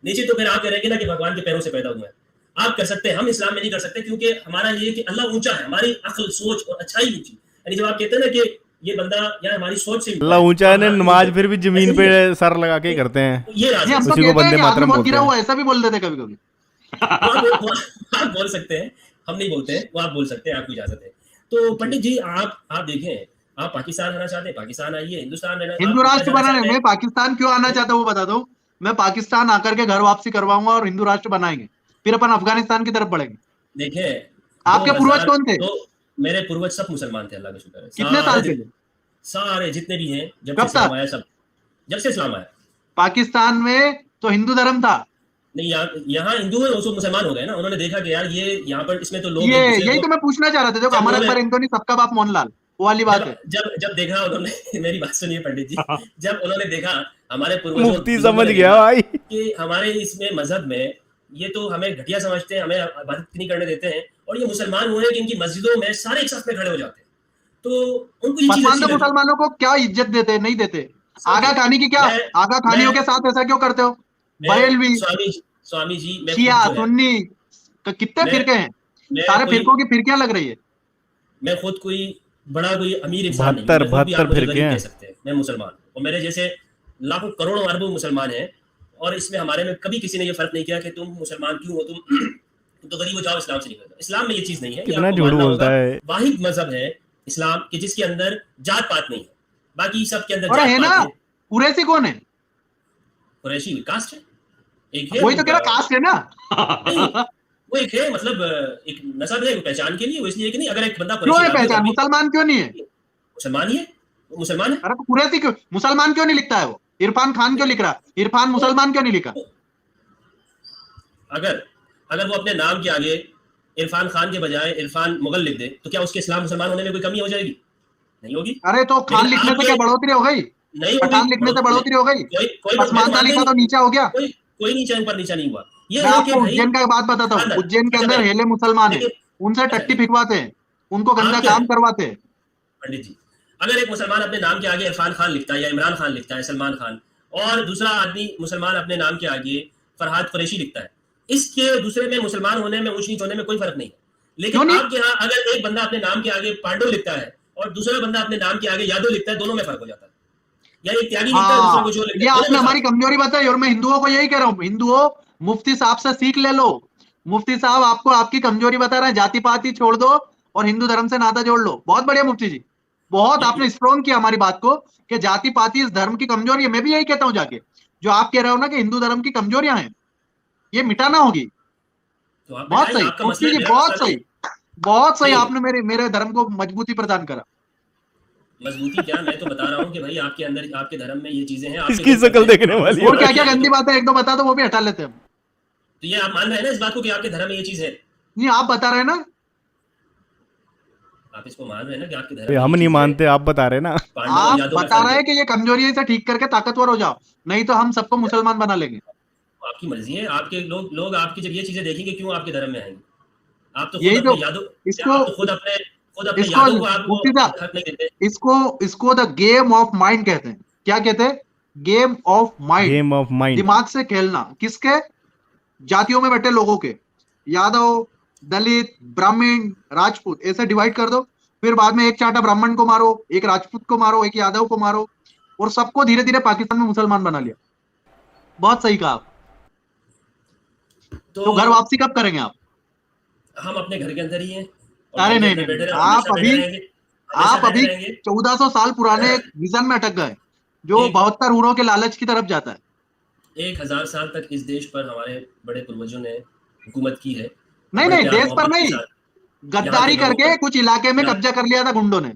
नीचे तो फिर आप कह रहे हैं ना कि भगवान के पैरों से पैदा हुआ है। आप कर सकते हैं, हम इस्लाम में नहीं कर सकते, क्योंकि हमारा ये कि अल्लाह ऊंचा है, हमारी अक्ल सोच और अच्छाई ऊंची। यानी जब आप कहते हैं ना कि ये बंदा या हमारी सोच से ऊपर अल्लाह है, ऊंचा है, तो हमारा नमाज ऊंचा फिर भी है। जमीन ऐसे पे नहीं है। सर लगा के ही तो करते हैं, ये राज नहीं, है। हम तो उसी को कहते हैं वंदे कि हाथ में मातरम बहुत बोलते गिरा हैं। हुआ है, ऐसा भी बोल देते कभी कभी। वो आप बोल सकते हैं, हम नहीं बोलते हैं, वो आप बोल सकते हैं, आपको इजाजत है। तो पंडित जी आप देखें, आप पाकिस्तान आना चाहते हैं, पाकिस्तान आइए। हिंदुस्तान रहना, आप हिंदू इंडिया राष्ट्र जाना बनाने चाहते में हैं, पाकिस्तान क्यों आना चाहता हूँ वो बता दो। मैं पाकिस्तान आकर के घर वापसी करवाऊंगा और हिंदू राष्ट्र बनाएंगे, फिर अपन अफगानिस्तान की तरफ बढ़ेंगे। देखें आपके पूर्वज कौन थे? 2002 मेरे पूर्वज सब मुसलमान थे, अल्लाह का शुक्र है। कितने साल के थे? सारे जितने भी हैं, जब से कब इस्लाम तक? आया, सब जब से इस्लाम आया। पाकिस्तान में तो हिंदू धर्म था। नहीं, यहाँ हिंदू है, वो मुसलमान हो गए ना। उन्होंने देखा कि यार ये यहाँ पर इसमें तो लोग ये एक दूसरे यही को, तो मैं पूछना चाह रहा था। देखो, जब हमारा उन्होंने अकबर हिंदू नहीं, सबका बाप मोहनलाल, वो वाली बात जब है। जब जब देखा उन्होंने मेरी बात सुनिए पंडित जी, जब उन्होंने देखा, हमारे पूर्वजों मुफ्ती बुजुर्गों समझ ने गया देखा भाई। कि हमारे इसमें मजहब में ये तो हमें घटिया समझते हैं, हमें इबादत नहीं करने देते हैं, और ये मुसलमान हुए हैं कि इनकी मस्जिदों में सारे एक साथ में खड़े हो जाते हैं। तो उनको ये चीज अच्छी पसमानदा लगी। मुसलमानों को क्या इज्जत देते, नहीं देते? आगा समझे? खानी की क्या? मैं आगा मैं खानियों के साथ ऐसा क्यों करते हो? मैं बरेलवी, स्वामी जी, मैं खुद शिया, जो है, सुन्नी, कितने मैं फिरके हैं? मैं सारे कोई फिरकों की फिरकियां लग रही है। मैं खुद कोई बड़ा कोई अमीर इंसान नहीं हूँ। 72 मैं खुद भी, आप 72 मुझे फिरके गरीब कह हैं। सकते हैं, मैं मुसलमान हूँ। और मेरे जैसे लाखों करोड़ों अरबों मुसलमान हैं, और इसमें हमारे में कभी किसी ने ये फर्क नहीं किया कि तुम मुसलमान क्यों हो, तुम तो गरीब हो, जाओ इस्लाम से निकल जाओ। इस्लाम में ये चीज नहीं है, ये कितना आपको झूठ मानना बोलता होगा। है। वाहिद मजहब है इस्लाम कि जिसके अंदर जात पात नहीं है, बाकी सबके अंदर और जात है ना, पात है। कुरैशी कौन है? कुरैशी कास्ट है, एक है वही तो कह रहा, वो, कास्ट है ना। नहीं वो एक है, मतलब एक नस्ब है, पहचान के लिए। वो इसलिए कि नहीं, अगर एक बंदा क्यों कुरैशी है ना भी हो पहचान? तब भी मुसलमान क्यों नहीं है? मुसलमान ही है, वो मुसलमान है। अरे तो कुरैशी क्यों, मुसलमान क्यों नहीं लिखता है वो? इरफान खान क्यों लिख रहा है? इरफान वो मुसलमान क्यों नहीं लिखा? अगर अगर वो अपने नाम के आगे इरफान खान के बजाय इरफान मुगल लिख दे, तो क्या उसके इस्लाम मुसलमान होने में कोई कमी हो जाएगी? नहीं होगी। अरे तो खान लेकिन लिखने आप से ये क्या बढ़ोतरी हो गई? नहीं होगी, पठान लिखने से बढ़ोतरी नहीं। बढ़ोतरी हो गई? कोई मैं तो पसमानदा मानता ही लिखा तो नहीं, नीचा हो गया? कोई नीचा ऊपर नीचा नहीं हुआ। ये मैं है कि आपको भाई उज्जैन का बात बताता हूँ। खानदान, उज्जैन के अच्छा अंदर मैं, हेले मुसलमान है, लेकिन उनसे अच्छा टट्टी फिकवाते हैं, उनको गंदा आप क्या काम है करवाते हैं। पंडित जी, अगर एक मुसलमान अपने नाम के आगे इरफान खान लिखता है, या इमरान खान लिखता है, सलमान खान, और दूसरा आदमी मुसलमान अपने नाम के आगे फरहाद कुरैशी लिखता है, इसके दूसरे में मुसलमान होने में, ऊंच नीच होने में कोई फर्क नहीं है। क्यों लेकिन नहीं? आपके यहाँ अगर एक बंदा अपने नाम के आगे पांडव लिखता है और दूसरा बंदा अपने नाम के आगे यादव लिखता है, दोनों में फर्क हो जाता है। या एक त्यागी लिखता है, दूसरा हाँ, कुछ और लिखता ये है, दोनों आपने में हमारी फर्क है। कमजोरी बताई, और मैं हिंदुओं को यही कह रहा हूँ, हिंदुओं, मुफ्ती साहब से सीख ले लो। मुफ्ती साहब आपको आपकी कमजोरी बता रहे हैं, जाति पाति छोड़ दो और हिंदू धर्म से नाता जोड़ लो। बहुत बढ़िया मुफ्ती जी, बहुत ये आपने स्ट्रॉन्ग किया हमारी बात को कि जाति पाति इस धर्म की कमजोरी है। मैं भी यही कहता हूँ जाके, जो आप कह रहे हो ना कि हिंदू धर्म की कमजोरियां हैं, ये मिटाना होगी। तो आप बहुत बताइए, सही आपका मुफ्ती मसला है, जी, मेरा बहुत मसला नहीं सही, बहुत सही। नहीं। आपने मेरे मेरे धर्म को मजबूती प्रदान करा। मजबूती क्या, मैं तो बता रहा हूँ कि भाई आपके अंदर, आपके धर्म में ये चीजें हैं, आपके इसकी लोग शक्ल करते हैं, देखने आपने वाली उसको और है। क्या किया क्या है, गंदी बातें एक दो बता दो, वो भी हटा लेते हैं हम। तो ये आप मान रहे हैं ना इस बात को कि आपके धर्म में ये चीज है? नहीं, आप बता रहे हैं ना। आप इसको मान रहे हैं ना कि आपके धर्म ये में हम ये नहीं चीज है? मानते, आप बता रहे ना। पांडव और आप यादव में बता फर्क रहे है। हैं कि ये कमजोरी है, इसे ठीक करके ताकतवर हो जाओ, नहीं तो हम सबको मुसलमान बना लेंगे। तो आपकी मर्जी है, आपके लोग आपकी जब ये चीजें देखेंगे, क्यों आपके धर्म में आएंगे? आप तो खुद यही अपने तो यादव, इसको आप तो खुद अपने इसको यादव को आप वो मुफ्ती साहब, हक नहीं देते। इसको इसको द गेम ऑफ माइंड कहते हैं। क्या कहते हैं? Game of mind. Game of mind. दिमाग से खेलना। किसके? जातियों में बैठे लोगों के, यादव, दलित, ब्राह्मण, राजपूत, ऐसे डिवाइड कर दो। फिर बाद में एक चाटा ब्राह्मण को मारो, एक राजपूत को मारो, एक यादव को मारो, और सबको धीरे धीरे पाकिस्तान में मुसलमान बना लिया। बहुत सही कहा आप। तो घर तो वापसी कब करेंगे आप? हम अपने घर के अंदर ही हैं, और अरे घर के नहीं अंदर नहीं बैठे नहीं, रहे, हमेशा बैठे रहेंगे, हमेशा आप बैठे अभी रहेंगे। 1400 साल पुराने एक विजन में अटक गए, जो एक 72 हूरों के लालच की तरफ जाता है। 1000 साल तक इस देश पर हमारे बड़े पूर्वजों ने हुकूमत की है, नहीं बड़े नहीं, प्यार देश पर मोहब्बत के नहीं, साथ। यहाँ के गद्दारी लोगों करके पर, कुछ इलाके में यहाँ कब्जा कर लिया था गुंडों ने।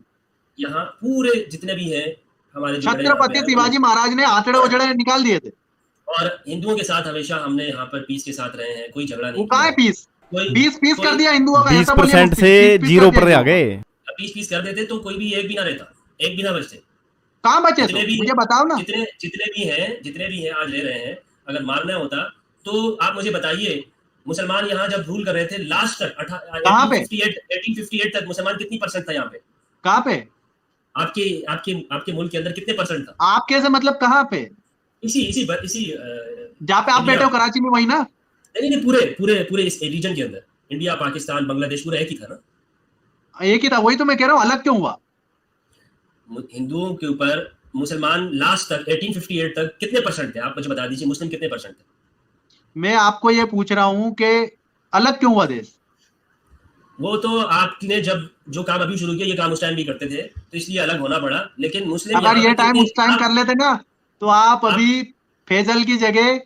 यहाँ पूरे जितने भी हैं हमारे जो बड़े यहाँ पे छत्रपति हैं, शिवाजी महाराज ने आचड़े उचड़े निकाल दिए थे। और हिंदुओं के साथ हमेशा हमने यहाँ पर पीस के साथ रहे हैं, कोई झगड़ा वो नहीं कहाँ है किया। पीस? कोई 20 कर कोई दिया हिंदुओं का, ऐसा बोलिए 20% मुफ्ती, से 20 जीरो कर दिया पर आ हिंदुओं का। गए। पीस कर देते तो कोई भी एक भी ना रहता, एक भी ना बचते। कहाँ बचे जितने तो भी मुझे बताओ ना। जितने भी हैं आज रह रहे हैं, अगर मारना होता तो आप मुझे बताइए, मुसलमान यहाँ जब रूल कर रहे थे लास्ट तक कहाँ पे 1858 तक मुसलमान कितनी परसेंट था यहाँ पे? कहाँ पे आपके आपके आपके मुल्क के अंदर कितने परसेंट था? आपके से मतलब कहाँ पे? इसी इसी इसी जहाँ पे आप इंडिया, बैठे हो कराची में, वही ना? नहीं नहीं, पूरे पूरे पूरे इस रीजन के अंदर, इंडिया, पाकिस्तान, बांग्लादेश पूरा एक ही था ना। एक ही था, वही तो मैं कह रहा हूँ, अलग क्यों हुआ? हिंदुओं के ऊपर मुसलमान लास्ट तक 1858 तक कितने परसेंट थे? आप मुझे बता दीजिए, मुस्लिम कितने परसेंट थे? मैं आपको ये पूछ रहा हूँ कि अलग क्यों हुआ देश? वो तो आपने जब जो काम अभी शुरू किया, ये काम उस टाइम भी करते थे, तो इसलिए अलग होना पड़ा। लेकिन मुस्लिम अगर यहाँ ये पे टाइम कितने, उस टाइम कर लेते ना, तो आप आप अभी फैजल की जगह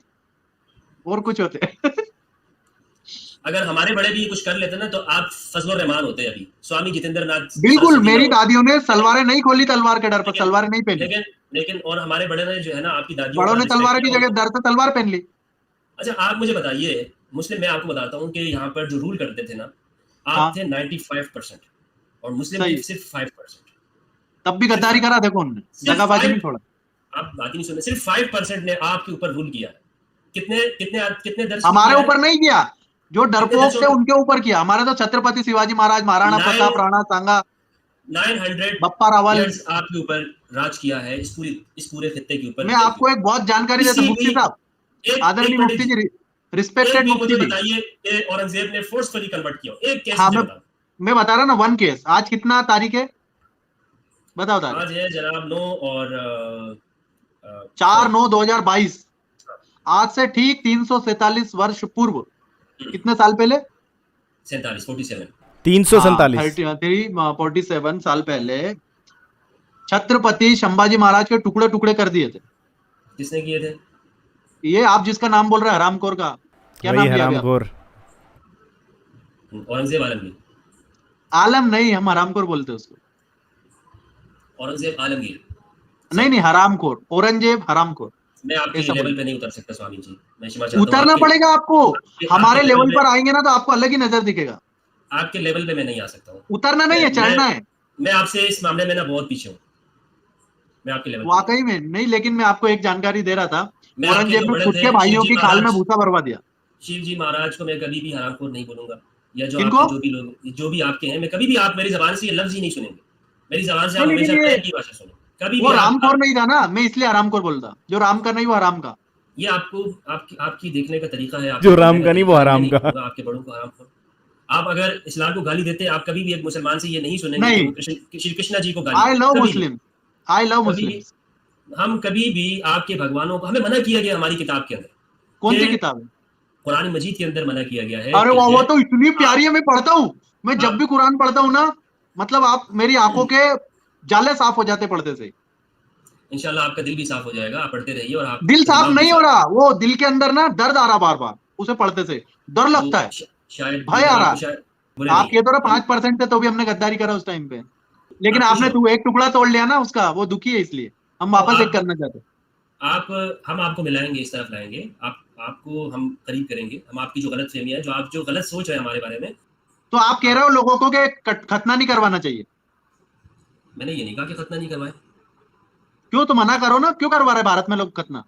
और कुछ होते। अगर हमारे बड़े भी कुछ कर लेते ना, तो आप फजल रहमान होते अभी, स्वामी जितेंद्र नाथ बिल्कुल, सरस्वती ना मेरी होते। दादियों ने लेकिन सलवारें नहीं खोली तलवार के डर पर, लेकिन सलवारें नहीं पहनी। लेकिन लेकिन और हमारे बड़े ने जो है ना, आपकी दादियों बड़ों का ने रिस्पेक्ट तलवार की किया जगह उनको। डर से तलवार पहन ली। अच्छा, आप मुझे बताइए, मुस्लिम, मैं आपको बताता हूँ कि यहाँ पर जो रूल करते थे ना, आप हाँ थे 95% और मुस्लिम थे सही है, सिर्फ 5%। तब भी सिर्फ गद्दारी 5, करा देखो उन्होंने, सिर्फ दगाबाजी नहीं 5, छोड़ा। आप बात ही नहीं सुन रहे, सिर्फ 5% ने आपके ऊपर रूल किया है। कितने कितने कितने दर्ज हमारे किया है? ऊपर नहीं किया, जो कितने डरपोक दर्जों थे में? उनके ऊपर किया। हमारे तो छत्रपति शिवाजी महाराज, महाराणा प्रताप, 9 राणा सांगा, 900 बप्पा रावल। ईयर्स आपके ऊपर राज किया है, इस पूरे खित्ते के ऊपर, मैं रीजन के आपको एक ऊपर। बहुत जानकारी देता हूं, किसी भी मुफ्ती साहब, एक आदरणीय पंडित मुफ्ती जी, जी, एक रिस्पेक्टेड भी मुफ्ती मुझे जी। बताइए कि औरंगजेब ने फोर्सफुली कन्वर्ट किया हो, एक केस हाँ, मुझे बता। मैं बता रहा ना, वन केस। आज कितना तारीख है, बताओ तारीख? आज है जनाब 9 और 4 सॉरी 9 2022। आज से ठीक 347 वर्ष पूर्व, कितने साल पहले? 47 हाँ, 347। 47 साल पहले छत्रपति संभाजी महाराज के टुकड़े टुकड़े कर दिए थे। किसने किए थे? ये आप जिसका नाम बोल रहे हैं हरामखोर का, क्या वही नाम लिया अभी आपने? हरामखोर। औरंगजेब आलमगीर। आलम नहीं, हम हरामखोर बोलते हैं उसको। औरंगजेब आलमगीर। नहीं सर, नहीं, हरामखोर, औरंगजेब हरामखोर, मैं आपके ऐसा लेवल बोलो। पे नहीं उतर सकता स्वामी जी, मैं क्षमा चाहता हूँ। उतरना आपके पड़ेगा आपको। आपके हमारे लेवल लेवल पे, पर आएंगे ना तो आपको अलग ही नजर दिखेगा। आपके लेवल पे मैं नहीं आ सकता हूँ। उतरना नहीं मैं है, मैं चढ़ना है। मैं आपसे इस मामले में ना बहुत पीछे हूँ। मैं आपके लेवल पे नहीं वाकई में नहीं, लेकिन मैं आपको एक जानकारी दे रहा था। हूँ। मैं आपके जो औरंगजेब ने बड़े खुद थे के भाइयों शिवजी की खाल में महाराज, भूसा भरवा दिया। शिव जी महाराज को मैं कभी भी हरामखोर नहीं बोलूंगा, या जो किनको? आपके जो भी लोग, जो भी आपके हैं, मैं कभी भी, आप मेरी जबान से ये लफ्ज ही नहीं सुनेंगे। मेरी जबान से आप नहीं, हमेशा लेकिन ये प्रेम की भाषा सुने। कभी भी वो आप रामखोर नहीं था ना, मैं इसलिए हरामखोर बोलता। जो राम का नहीं वो हराम का। ये आपको, आपकी देखने का तरीका है, आपके जो बोलने राम का का नहीं वो तरीका है। मैं हराम नहीं का। कहूंगा आपके बड़ों को हरामखोर। आप अगर इस्लाम को गाली देते, आप कभी भी एक मुसलमान से ये नहीं सुनेंगे कि नहीं, वो श्री कृष्णा जी को गाली आई दे, लव कभी भी। मुस्लिम, आई लव कभी भी मुस्लिम्स। हम कभी भी आपके भगवानों को, हमें मना किया गया हमारी किताब के अंदर, कौन सी कि किताब है? कुरान मजीद के अंदर मना किया गया है अरे कि वाह, वो तो इतनी आप प्यारी है, मैं पढ़ता हूँ। मैं जब आप भी कुरान पढ़ता हूँ ना, मतलब आप मेरी आंखों के जाले साफ हो जाते पढ़ते से। इंशाल्लाह आपका दिल भी साफ हो जाएगा, आप पढ़ते रहिए और दिल आपका साफ दिमाग भी नहीं हो साफ। रहा, वो दिल के अंदर ना दर्द आ रहा बार बार उसे पढ़ते से। डर तो लगता है, शायद भय ये आ आपको रहा। शायद बुरे नहीं आप है, ये तो रहा हम 5% थे तो भी हमने गद्दारी करा उस टाइम पे। लेकिन आप खुश आपने रहो। तू एक टुकड़ा तोड़ लिया ना उसका, वो दुखी है, इसलिए हम तो वापस एक करना चाहते हैं। आप हम आपको मिलाएंगे, इस तरफ लाएंगे, आपको हम करीब करेंगे, हम आपकी जो गलत फहमियां, जो आप जो गलत सोच है हमारे बारे में। तो आप कह आप, रहे हो लोगों को कि खतना नहीं करवाना चाहिए? मैंने ये नहीं कहा कि खतना नहीं करवाए। क्यों? तो मना करो ना, क्यों करवा रहे भारत में लोग खतना?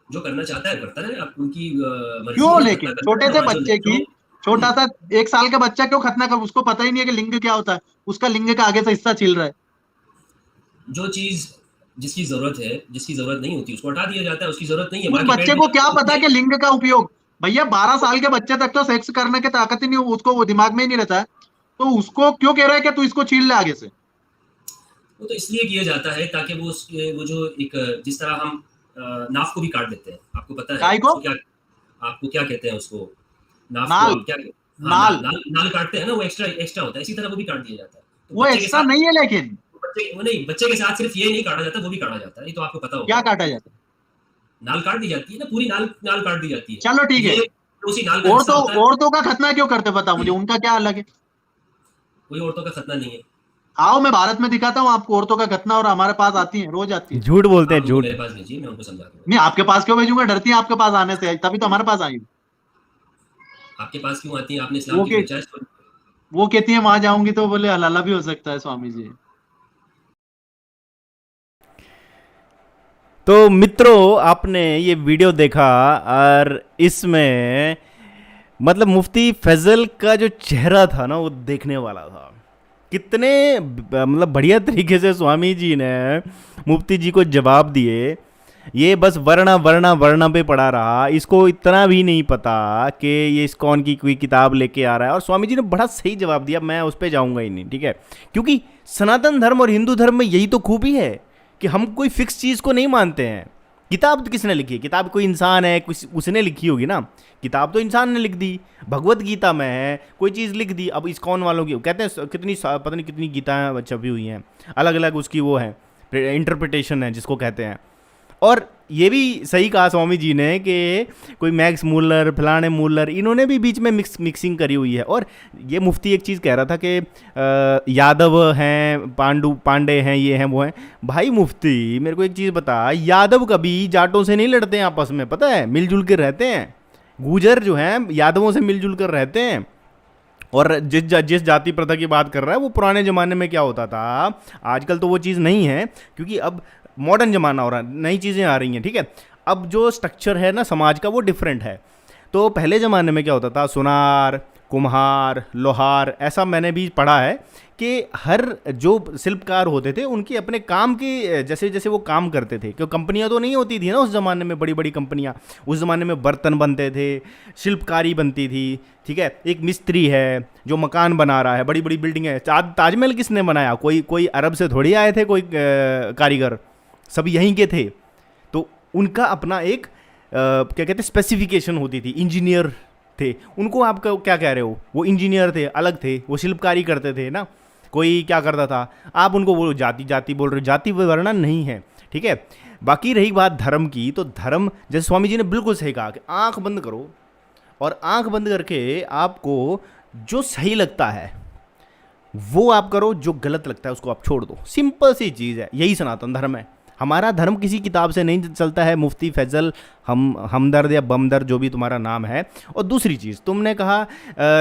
जो करना चाहता है करता है, आप उनकी मर्जी क्यों? है, खतना लेकिन करना छोटे है, से और बच्चे जो की, छोटा सा 1 साल का बच्चा क्यों खतना कर? उसको पता ही नहीं है कि लिंग क्या होता है, उसका लिंग का आगे से हिस्सा छिल रहा है। जो चीज जिसकी जरूरत है, जिसकी जरूरत नहीं होती, उसको हटा दिया जाता है। उसकी जरूरत नहीं है, उस माँ के बच्चे पेट में को जब क्या वो पता होती कि है। लिंग का उपयोग? भैया 12 साल के बच्चे तक तो सेक्स करने की ताकत ही नहीं, उसको वो दिमाग में ही नहीं रहता है। तो उसको क्यों कह रहा है कि तू इसको छीन ले आगे से? वो तो इसलिए किया जाता है ताकि वो जो एक, जिस तरह हम नाक को भी काट देते हैं, आपको पता है काय को? उसको क्या, आपको क्या कहते हैं उसको, नाक को नाल, आप क्या, हाँ, नाल नाल। नाल नाल काटते हैं ना, वो एक्स्ट्रा एक्स्ट्रा होता है, इसी तरह वो भी काट दिया जाता है। तो वो बच्चे के एक्स्ट्रा साथ, नहीं है, लेकिन बच्चे के साथ सिर्फ ये नहीं काटा जाता, वो भी काटा जाता है, ये तो आपको पता क्या होगा। काटा जाता है? नाल काट दी जाती है ना, पूरी नाल नाल काट दी जाती है। चलो ठीक है। ये उसी नाल का हिस्सा होता है। औरतों का खतना क्यों करते बताओ मुझे, उनका क्या अलग है? कोई औरतों का खतना नहीं है। आओ मैं भारत में दिखाता हूँ आपको औरतों का खतना, और हमारे पास आती है, रोज आती है। झूठ बोलते हैं, आप उनको झूठ। मेरे पास भेजिए, मैं उनको समझा दूंगा। नहीं, आपके पास क्यों भेजूंगा? डरती है आपके पास आने से, तभी तो हमारे पास आई हूँ। आपके पास क्यों आती है? आपने इस्लाम वो की के फ्रेंचाइज वो कहती है वहां जाऊंगी तो बोले हलाला भी हो सकता है स्वामी जी। तो मित्रों, आपने ये वीडियो देखा और इसमें मतलब मुफ्ती फैजल का जो चेहरा था ना, वो देखने वाला था। कितने मतलब बढ़िया तरीके से स्वामी जी ने मुफ्ती जी को जवाब दिए। ये बस वर्णा वर्णा वर्णा पे पड़ा रहा, इसको इतना भी नहीं पता कि ये इस्कॉन की कोई किताब लेके आ रहा है। और स्वामी जी ने बड़ा सही जवाब दिया, मैं उस पर जाऊंगा ही नहीं, ठीक है। क्योंकि सनातन धर्म और हिंदू धर्म में यही तो खूबी है कि हम कोई फिक्स चीज़ को नहीं मानते हैं। किताब तो किसने लिखी है? किताब कोई इंसान है, कुछ उसने लिखी होगी ना। किताब तो इंसान ने लिख दी, भगवत गीता में है, कोई चीज़ लिख दी। अब इस्कॉन वालों की कहते हैं कितनी पता नहीं कितनी गीताएं छपी हुई हैं, अलग अलग उसकी वो है इंटरप्रिटेशन है जिसको कहते हैं। और ये भी सही कहा स्वामी जी ने कि कोई मैक्स मूलर, फलाने मूलर, इन्होंने भी बीच में मिक्सिंग करी हुई है। और ये मुफ्ती एक चीज़ कह रहा था कि यादव हैं, पांडे हैं, ये हैं, वो हैं। भाई मुफ्ती, मेरे को एक चीज़ बता, यादव कभी जाटों से नहीं लड़ते हैं आपस में, पता है, मिलजुल कर रहते हैं। गुजर जो हैं यादवों से मिलजुल कर रहते हैं। और जिस जाति प्रथा की बात कर रहा है वो पुराने ज़माने में क्या होता था, आजकल तो वो चीज़ नहीं है, क्योंकि अब मॉडर्न ज़माना हो रहा है, नई चीज़ें आ रही हैं, ठीक है। अब जो स्ट्रक्चर है ना समाज का, वो डिफरेंट है। तो पहले ज़माने में क्या होता था, सुनार, कुम्हार, लोहार, ऐसा मैंने भी पढ़ा है कि हर जो शिल्पकार होते थे उनके अपने काम के जैसे जैसे वो काम करते थे, क्योंकि कंपनियां तो नहीं होती थी ना उस ज़माने में, बड़ी बड़ी कंपनियां। उस ज़माने में बर्तन बनते थे, शिल्पकारी बनती थी, ठीक है। एक मिस्त्री है जो मकान बना रहा है, बड़ी बड़ी बिल्डिंग है। ताजमहल किसने बनाया? कोई अरब से थोड़ी आए थे कोई कारीगर, सब यहीं के थे। तो उनका अपना एक क्या कहते हैं स्पेसिफिकेशन होती थी। इंजीनियर थे, उनको आप क्या कह रहे हो, वो इंजीनियर थे, अलग थे, वो शिल्पकारी करते थे ना। कोई क्या करता था, आप उनको बोलो जाति जाति बोल रहे हो, जाति वर्णन नहीं है, ठीक है। बाकी रही बात धर्म की, तो धर्म जैसे स्वामी जी ने बिल्कुल सही कहा कि आंख बंद करो और आंख बंद करके आपको जो सही लगता है वो आप करो, जो गलत लगता है उसको आप छोड़ दो। सिंपल सी चीज़ है, यही सनातन धर्म है। हमारा धर्म किसी किताब से नहीं चलता है। मुफ्ती फैजल, हमदर्द या बमदर्द, जो भी तुम्हारा नाम है। और दूसरी चीज़, तुमने कहा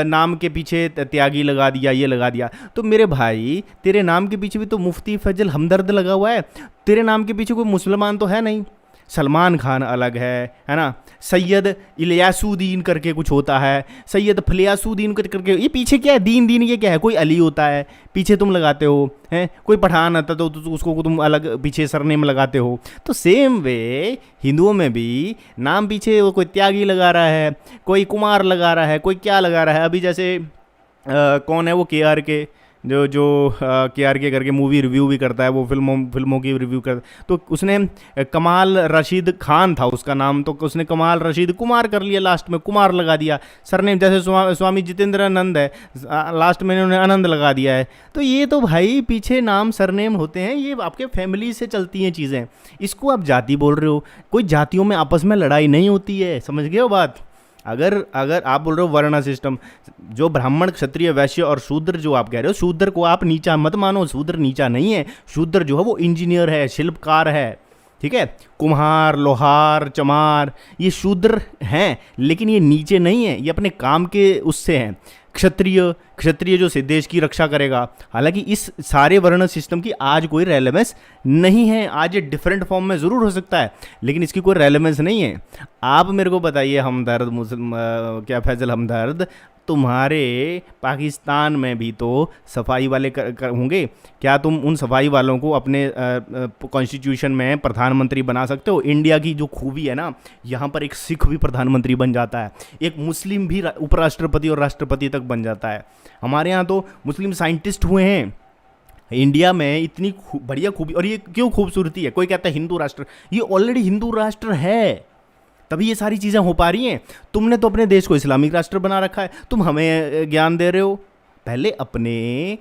नाम के पीछे त्यागी लगा दिया, ये लगा दिया, तो मेरे भाई तेरे नाम के पीछे भी तो मुफ्ती फैजल हमदर्द लगा हुआ है। तेरे नाम के पीछे कोई मुसलमान तो है नहीं। सलमान खान अलग है ना। सैयद इलियासुद्दीन करके कुछ होता है, सैयद फलियासुद्दीन करके, ये पीछे क्या है? दीन दीन ये क्या है? कोई अली होता है पीछे तुम लगाते हो, हैं? कोई पठान आता तो उसको तुम अलग पीछे सरनेम लगाते हो। तो सेम वे हिंदुओं में भी नाम पीछे कोई त्यागी लगा रहा है, कोई कुमार लगा रहा है, कोई क्या लगा रहा है। अभी जैसे कौन है वो KRK, जो KRK करके मूवी रिव्यू भी करता है, वो फिल्मों की रिव्यू करता है। तो उसने कमाल रशीद खान था उसका नाम, तो उसने कमाल रशीद कुमार कर लिया, लास्ट में कुमार लगा दिया सरनेम। जैसे स्वामी जितेंद्रानंद है, लास्ट में उन्होंने आनंद लगा दिया है। तो ये तो भाई पीछे नाम सरनेम होते हैं, ये आपके फैमिली से चलती हैं चीज़ें। इसको आप जाति बोल रहे हो, कोई जातियों में आपस में लड़ाई नहीं होती है, समझ गए हो बात। अगर आप बोल रहे हो वर्ण सिस्टम, जो ब्राह्मण, क्षत्रिय, वैश्य और शूद्र जो आप कह रहे हो, शूद्र को आप नीचा मत मानो, शूद्र नीचा नहीं है। शूद्र जो है वो इंजीनियर है, शिल्पकार है, ठीक है। कुम्हार, लोहार, चमार, ये शूद्र हैं, लेकिन ये नीचे नहीं है, ये अपने काम के उससे हैं। क्षत्रिय जो से देश की रक्षा करेगा। हालांकि इस सारे वर्ण सिस्टम की आज कोई रेलेवेंस नहीं है। आज ये डिफरेंट फॉर्म में ज़रूर हो सकता है, लेकिन इसकी कोई रेलेवेंस नहीं है। आप मेरे को बताइए हमदर्द, क्या फैजल हमदर्द, तुम्हारे पाकिस्तान में भी तो सफाई वाले होंगे। क्या तुम उन सफाई वालों को अपने कॉन्स्टिट्यूशन में प्रधानमंत्री बना सकते हो? इंडिया की जो खूबी है ना, यहाँ पर एक सिख भी प्रधानमंत्री बन जाता है, एक मुस्लिम भी उपराष्ट्रपति और राष्ट्रपति तक बन जाता है। हमारे यहाँ तो मुस्लिम साइंटिस्ट हुए हैं। इंडिया में इतनी बढ़िया खूबी, और ये क्यों खूबसूरती है? कोई कहता है हिंदू राष्ट्र, ये ऑलरेडी हिंदू राष्ट्र है, तभी ये सारी चीज़ें हो पा रही हैं। तुमने तो अपने देश को इस्लामिक राष्ट्र बना रखा है, तुम हमें ज्ञान दे रहे हो। पहले अपने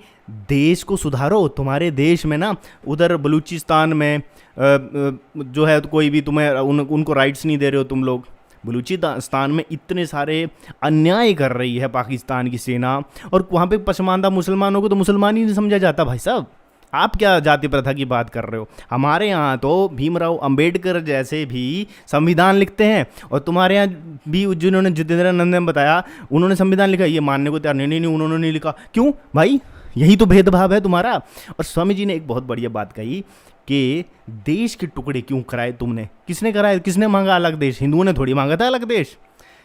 देश को सुधारो। तुम्हारे देश में ना, उधर बलूचिस्तान में जो है तो कोई भी तुम्हें उनको राइट्स नहीं दे रहे हो तुम लोग। बलूचिस्तान में इतने सारे अन्याय कर रही है पाकिस्तान की सेना, और वहाँ पे पसमानदा मुसलमानों को तो मुसलमान ही नहीं समझा जाता। भाई साहब, आप क्या जाति प्रथा की बात कर रहे हो? हमारे यहाँ तो भीमराव अंबेडकर जैसे भी संविधान लिखते हैं, और तुम्हारे यहाँ भी जिन्होंने जितेंद्रानंद ने बताया, उन्होंने संविधान लिखा, ये मानने को तैयार नहीं, उन्होंने नहीं लिखा। क्यों भाई? यही तो भेदभाव है तुम्हारा। और स्वामी जी ने एक बहुत बढ़िया बात कही कि देश के टुकड़े क्यों कराए तुमने? किसने कराए? किसने मांगा अलग देश? हिंदुओं ने थोड़ी मांगा था अलग देश।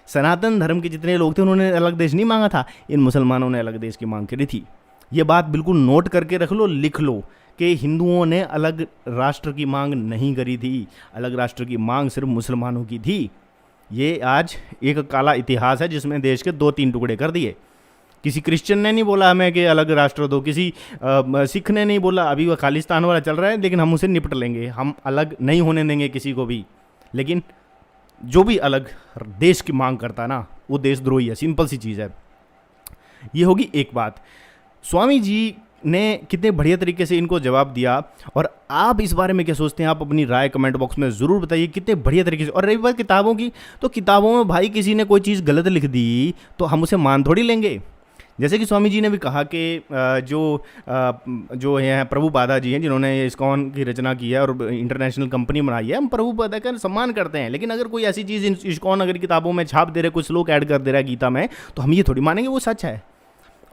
सनातन धर्म के जितने लोग थे उन्होंने अलग देश नहीं मांगा था, इन मुसलमानों ने अलग देश की मांग करी थी। ये बात बिल्कुल नोट करके रख लो, लिख लो कि हिंदुओं ने अलग राष्ट्र की मांग नहीं करी थी, अलग राष्ट्र की मांग सिर्फ मुसलमानों की थी। ये आज एक काला इतिहास है जिसमें देश के 2-3 टुकड़े कर दिए। किसी क्रिश्चियन ने नहीं बोला हमें कि अलग राष्ट्र दो, किसी सिख ने नहीं बोला अभी वह खालिस्तान वाला चल रहा है लेकिन हम उसे निपट लेंगे, हम अलग नहीं होने देंगे किसी को भी। लेकिन जो भी अलग देश की मांग करता ना वो देशद्रोही है, सिंपल सी चीज़ है। ये होगी एक बात। स्वामी जी ने कितने बढ़िया तरीके से इनको जवाब दिया, और आप इस बारे में क्या सोचते हैं? आप अपनी राय कमेंट बॉक्स में ज़रूर बताइए कितने बढ़िया तरीके से। और रही बात किताबों की, तो किताबों में भाई किसी ने कोई चीज़ गलत लिख दी तो हम उसे मान थोड़ी लेंगे। जैसे कि स्वामी जी ने भी कहा कि जो हैं प्रभुपादा जी हैं जिन्होंने इस्कॉन की रचना की है और इंटरनेशनल कंपनी बनाई है, हम प्रभुपादा का सम्मान करते हैं। लेकिन अगर कोई ऐसी चीज़ इस्कॉन अगर किताबों में छाप दे रहे, कुछ श्लोक ऐड कर दे रहा है गीता में, तो हम ये थोड़ी मानेंगे वो सच है।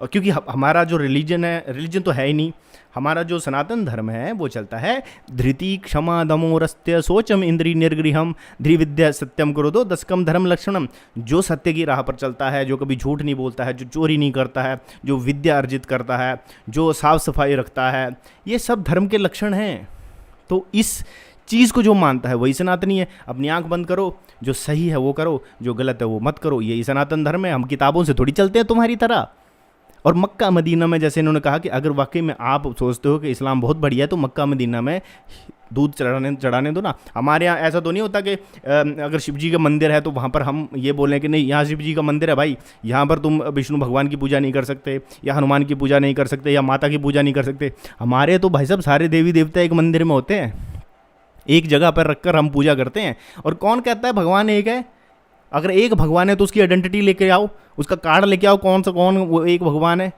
और क्योंकि हमारा जो रिलीजन तो है ही नहीं, हमारा जो सनातन धर्म है वो चलता है धृति क्षमा दमो रस्त्य शोचम इंद्री निर्गृहम धृविद्या सत्यम क्रोधो दशकम धर्म लक्षणम। जो सत्य की राह पर चलता है, जो कभी झूठ नहीं बोलता है, जो चोरी नहीं करता है, जो विद्या अर्जित करता है, जो साफ सफाई रखता है, ये सब धर्म के लक्षण हैं। तो इस चीज़ को जो मानता है वही सनातनी है। अपनी आंख बंद करो, जो सही है वो करो, जो गलत है वो मत करो, यही सनातन धर्म है। हम किताबों से थोड़ी चलते हैं तुम्हारी तरह। और मक्का मदीना में जैसे इन्होंने कहा कि अगर वाकई में आप सोचते हो कि इस्लाम बहुत बढ़िया है तो मक्का मदीना में दूध चढ़ाने दो ना। हमारे यहाँ ऐसा तो नहीं होता कि अगर शिव जी का मंदिर है तो वहाँ पर हम ये बोलें कि नहीं यहाँ शिव जी का मंदिर है भाई, यहाँ पर तुम विष्णु भगवान की पूजा नहीं कर सकते, या हनुमान की पूजा नहीं कर सकते, या माता की पूजा नहीं कर सकते। हमारे तो भाई साहब सारे देवी देवता एक मंदिर में होते हैं, एक जगह पर रखकर हम पूजा करते हैं। और कौन कहता है भगवान एक है? अगर एक भगवान है तो उसकी आइडेंटिटी लेके आओ, उसका कार्ड लेके आओ, कौन वो एक भगवान है।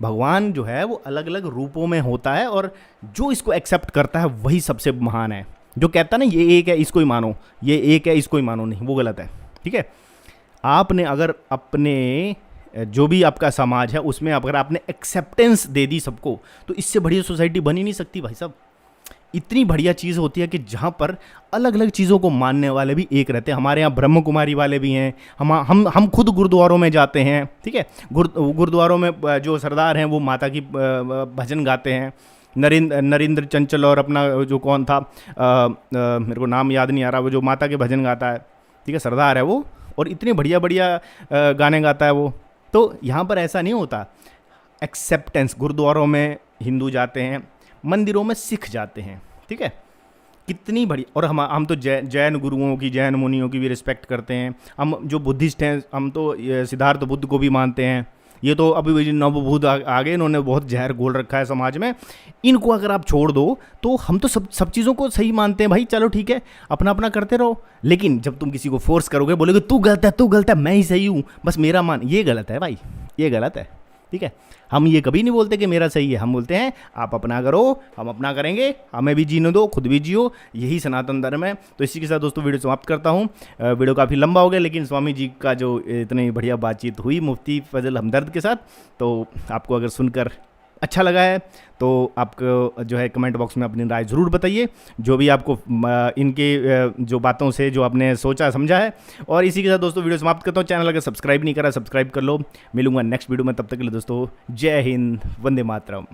भगवान जो है वो अलग अलग रूपों में होता है, और जो इसको एक्सेप्ट करता है वही सबसे महान है। जो कहता है ना ये एक है इसको ही मानो, ये एक है इसको ही मानो, नहीं, वो गलत है। ठीक है, आपने अगर अपने जो भी आपका समाज है उसमें अगर आपने एक्सेप्टेंस दे दी सबको, तो इससे बढ़िया सोसाइटी बन ही नहीं सकती भाई साहब। इतनी बढ़िया चीज़ होती है कि जहाँ पर अलग अलग चीज़ों को मानने वाले भी एक रहते हैं। हमारे यहाँ ब्रह्म कुमारी वाले भी हैं, हम खुद गुरुद्वारों में जाते हैं। ठीक है, गुरुद्वारों में जो सरदार हैं वो माता की भजन गाते हैं। नरेंद्र चंचल और अपना जो कौन था मेरे को नाम याद नहीं आ रहा, वो जो माता के भजन गाता है, ठीक है, सरदार है वो, और इतने बढ़िया बढ़िया गाने गाता है वो। तो यहाँ पर ऐसा नहीं होता। एक्सेप्टेंस, गुरुद्वारों में हिंदू जाते हैं, मंदिरों में सिख जाते हैं। ठीक है, कितनी बड़ी। और हम तो जैन गुरुओं की, जैन मुनियों की भी रिस्पेक्ट करते हैं। हम जो बुद्धिस्ट हैं, हम तो सिद्धार्थ बुद्ध को भी मानते हैं। ये तो अभी नवबुद्ध आ गए, इन्होंने बहुत जहर घोल रखा है समाज में। इनको अगर आप छोड़ दो तो हम तो सब चीज़ों को सही मानते हैं भाई। चलो ठीक है, अपना अपना करते रहो। लेकिन जब तुम किसी को फोर्स करोगे, बोलोगे तू गलत है मैं ही सही हूँ, बस मेरा मान, ये गलत है भाई, ये गलत है। ठीक है, हम ये कभी नहीं बोलते कि मेरा सही है, हम बोलते हैं आप अपना करो, हम अपना करेंगे, हमें भी जीने दो, खुद भी जियो, यही सनातन धर्म है। तो इसी के साथ दोस्तों वीडियो समाप्त करता हूँ। वीडियो काफ़ी लंबा हो गया, लेकिन स्वामी जी का जो इतनी बढ़िया बातचीत हुई मुफ्ती फजल हमदर्द के साथ, तो आपको अगर सुनकर अच्छा लगा है तो आपको जो है कमेंट बॉक्स में अपनी राय ज़रूर बताइए, जो भी आपको इनके जो बातों से जो आपने सोचा समझा है। और इसी के साथ दोस्तों वीडियो समाप्त करता हूँ। चैनल अगर सब्सक्राइब नहीं करा सब्सक्राइब कर लो। मिलूंगा नेक्स्ट वीडियो में, तब तक के लिए दोस्तों जय हिंद, वंदे मातरम।